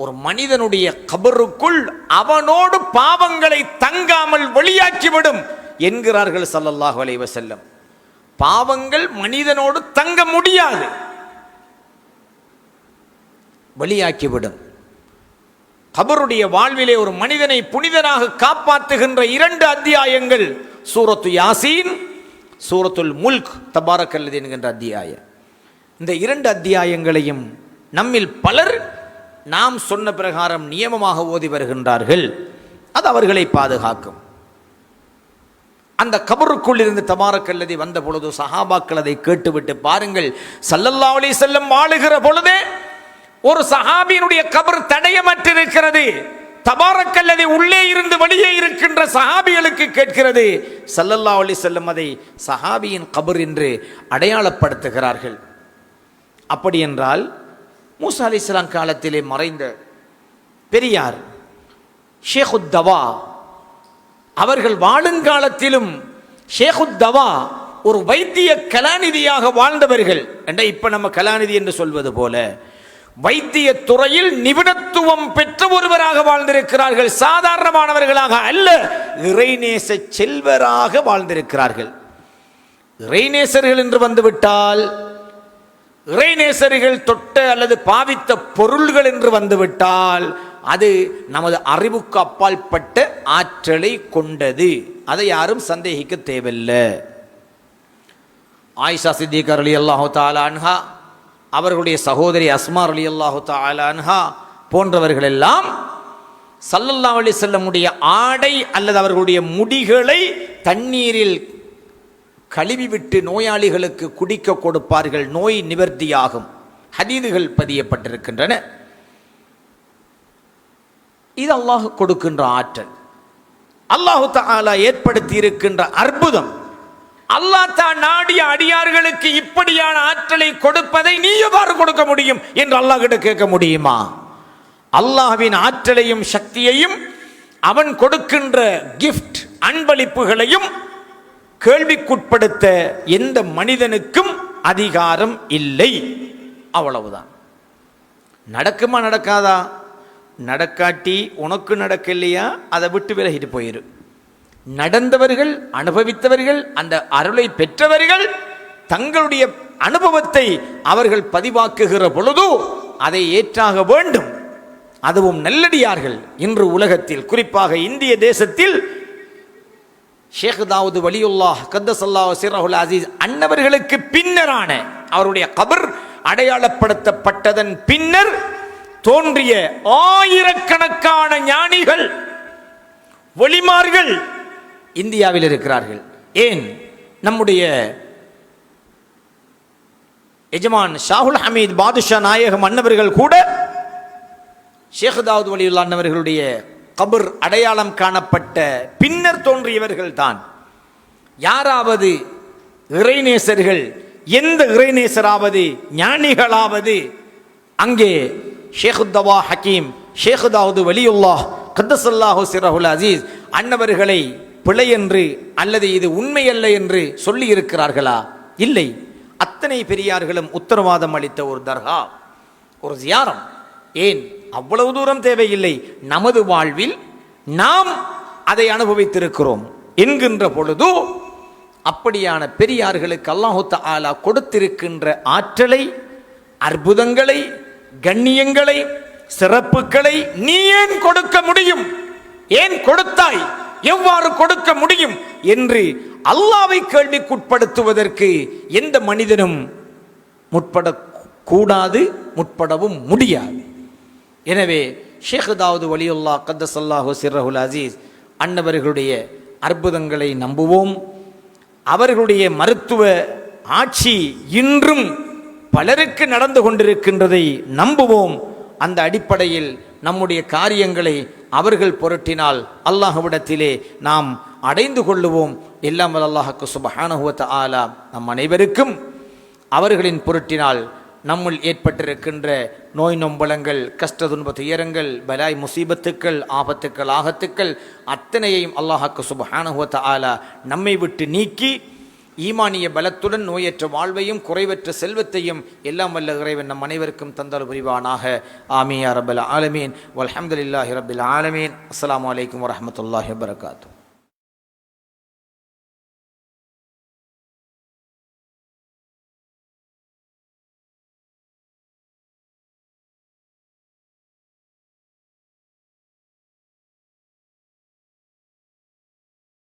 ஒரு மனிதனுடைய கபருக்குள் அவனோடு பாவங்களை தங்காமல் வெளியாக்கிவிடும் என்கிறார்கள் ஸல்லல்லாஹு அலைஹி வஸல்லம். பாவங்கள் மனிதனோடு தங்க முடியாது, வெளியாக்கிவிடும். கபருடைய வாழ்விலே ஒரு மனிதனை புனிதனாக காப்பாற்றுகின்ற இரண்டு அத்தியாயங்கள் சூரத்து யாசீன், சூரத்துல் முல்க், தபாரக்கல்லதி என்கின்ற அத்தியாயம். இந்த இரண்டு அத்தியாயங்களையும் நம்மில் பலர் நாம் சொன்ன பிரகாரம் நியமமாக ஓதி வருகின்றார்கள். அது அவர்களை பாதுகாக்கும். அந்த கபருக்குள் இருந்து தபாரக்கல்லதி வந்த பொழுது சஹாபாக்கள் அதை கேட்டுவிட்டு, பாருங்கள், ஸல்லல்லாஹு அலைஹி வஸல்லம் வாழுகிற பொழுதே ஒரு சஹாபியினுடைய கபர் தடயமற்றிருக்கிறது, தபாரக்கல்லதி உள்ளே இருந்து வெளியே இருக்கின்ற சஹாபிகளுக்கு கேட்கிறது. ஸல்லல்லாஹு அலைஹி வஸல்லம் அதை சஹாபியின் கபர் என்று அடையாளப்படுத்துகிறார்கள். அப்படி என்றால் மூசா அலைஹிஸ்ஸலாம் காலத்திலே மறைந்த பெரியார் ஷேகுத்தவா அவர்கள் வாழுங்காலத்திலும் ஷேகுத்தவா ஒரு வைத்திய கலாநிதியாக வாழ்ந்தவர்கள் என்ற இப்ப நம்ம கலாநிதி என்று சொல்வது போல வைத்திய துறையில் நிபுணத்துவம் பெற்ற ஒருவராக வாழ்ந்திருக்கிறார்கள். சாதாரணமானவர்களாக அல்ல, இறைநேச செல்வராக வாழ்ந்திருக்கிறார்கள். இறைநேசர்கள் என்று வந்துவிட்டால், இறைநேசர்கள் தொட்ட அல்லது பாவித்த பொருள்கள் என்று வந்துவிட்டால் அது நமது அறிவுக்கு அப்பால் பட்ட ஆற்றலை கொண்டது. அதை யாரும் சந்தேகிக்க தேவையில்லை. ஆயிஷா சித்திகா ரலியல்லாஹு தஆலா அன்ஹா, அவர்களுடைய சகோதரி அஸ்மா ரலியல்லாஹு தஆலா அன்ஹா போன்றவர்கள் எல்லாம் ஸல்லல்லாஹு அலைஹி வஸல்லமுடைய ஆடை அல்லது அவர்களுடைய முடிகளை தண்ணீரில் கழுவிவிட்டு நோயாளிகளுக்கு குடிக்க கொடுப்பார்கள். நோய் நிவர்த்தியாகும். ஹதீதுகள் பதியப்பட்டிருக்கின்றன. இது அல்லாஹ் கொடுக்கின்ற ஆற்றல், அல்லாஹு தஆலா ஏற்படுத்தி இருக்கின்ற அற்புதம். அல்லாஹ் தான் நாடிய அடியார்களுக்கு இப்படியான ஆற்றலை கொடுப்பதை நீ எவ்வாறு கொடுக்க முடியும் என்று அல்லாஹ் கிட்ட கேட்க முடியுமா? அல்லாஹ்வின் ஆற்றலையும் சக்தியையும் அவன் கொடுக்கின்ற கிஃப்ட் அன்பளிப்புகளையும் கேள்விக்குட்படுத்த எந்த மனிதனுக்கும் அதிகாரம் இல்லை. அவ்வளவுதான். நடக்குமா நடக்காதா? நடக்காட்டி உனக்கு நடக்கலையா அதை விட்டு விலகிட்டு போயிரு. நடந்தவர்கள், அனுபவித்தவர்கள், அந்த அருளை பெற்றவர்கள் தங்களுடைய அனுபவத்தை அவர்கள் பதிவாக்குகிற பொழுது அதை ஏற்றாக வேண்டும். அதுவும் நல்லடியார்கள். இன்று உலகத்தில், குறிப்பாக இந்திய தேசத்தில் ஷேக் தாவூத் வலியுல்லாஹ் கத்தஸல்லாஹு சிர்ரஹுல் அஸீஸ் அன்னவர்களுக்கு பின்னரான அவருடைய கபர் அடையாளப்படுத்தப்பட்டதன் பின்னர் தோன்றிய ஆயிரக்கணக்கான ஞானிகள், ஒளிமார்கள் இந்தியாவில் இருக்கிறார்கள். ஏன், நம்முடைய எஜமான் ஷாஹுல் ஹமீத் பாதுஷா நாயகம் அன்னவர்கள் கூட ஷேக் தாவூத் வலியுல்லாஹ் அன்னவர்களுடைய கபர் அடையாளம் காணப்பட்ட பின்னர் தோன்றியவர்கள் தான். யாராவது இறைநேசர்கள், எந்த இறைநேசராவது ஞானிகளாவது அங்கே ஷேகுத்தவா ஹக்கீம் ஷேக் தாவூத் வலியுல்லாஹ் கத்தஸல்லாஹு சிர்ரஹுல் அஸீஸ் அன்னவர்களை பிழை என்று அல்லது இது உண்மையல்ல என்று சொல்லி இருக்கிறார்களா? இல்லை. அத்தனை பெரியார்களும் உத்தரவாதம் அளித்த ஒரு தர்கா, ஒரு ஜியாரம். ஏன், அவ்வளவு தூரம் தேவையில்லை. நமது வாழ்வில் நாம் அதை அனுபவித்திருக்கிறோம் என்கின்ற பொழுது அப்படியான பெரியார்களுக்கு அல்லாஹு தஆலா கொடுத்திருக்கின்ற ஆற்றலை, அற்புதங்களை, கண்ணியங்களை, சிறப்புகளை நீ ஏன் கொடுக்க முடியும், ஏன் கொடுத்தாய், எவ்வாறு கொடுக்க முடியும் என்று அல்லாஹ்வை கேள்விக்குட்படுத்துவதற்கு எந்த மனிதனும் முற்படக்கூடாது, முற்படவும் முடியாது. எனவே ஷேக் தாவூத் வலியுல்லாஹ் கத்தஸல்லாஹு சிர்ரஹுல் அஸீஸ் அன்னவர்களுடைய அற்புதங்களை நம்புவோம். அவர்களுடைய மருத்துவ ஆட்சி இன்றும் பலருக்கு நடந்து கொண்டிருக்கின்றதை நம்புவோம். அந்த அடிப்படையில் நம்முடைய காரியங்களை அவர்கள் பொருட்டினால் அல்லாஹ்விடத்திலே நாம் அடைந்து கொள்ளுவோம். எல்லாம் வல்ல அல்லாஹ்வுக்கு சுப்ஹானஹு வ தஆலா நம் அனைவருக்கும் அவர்களின் பொருட்டினால் நம்முள் ஏற்பட்டிருக்கின்ற நோய் நொம்பலங்கள், கஷ்ட துன்ப துயரங்கள், பலாய் முசீபத்துக்கள், ஆபத்துக்கள், ஆகத்துக்கள் அத்தனையையும் அல்லாஹ்வுக்கு சுப்ஹானஹு வ தஆலா நம்மை விட்டு நீக்கி ஈமானிய பலத்துடன் நோயற்ற வாழ்வையும் குறைவற்ற செல்வத்தையும் எல்லாம் வல்ல இறைவன் நம் அனைவருக்கும் தந்தல் புரிவானாக. ஆமீன் யா ரப்பல் ஆலமீன். வல்ஹம்துலில்லாஹி ரப்பில் ஆலமீன். அஸ்ஸலாமு அலைக்கும் வரஹ்மத்துல்லாஹி வபரகாத்துஹு.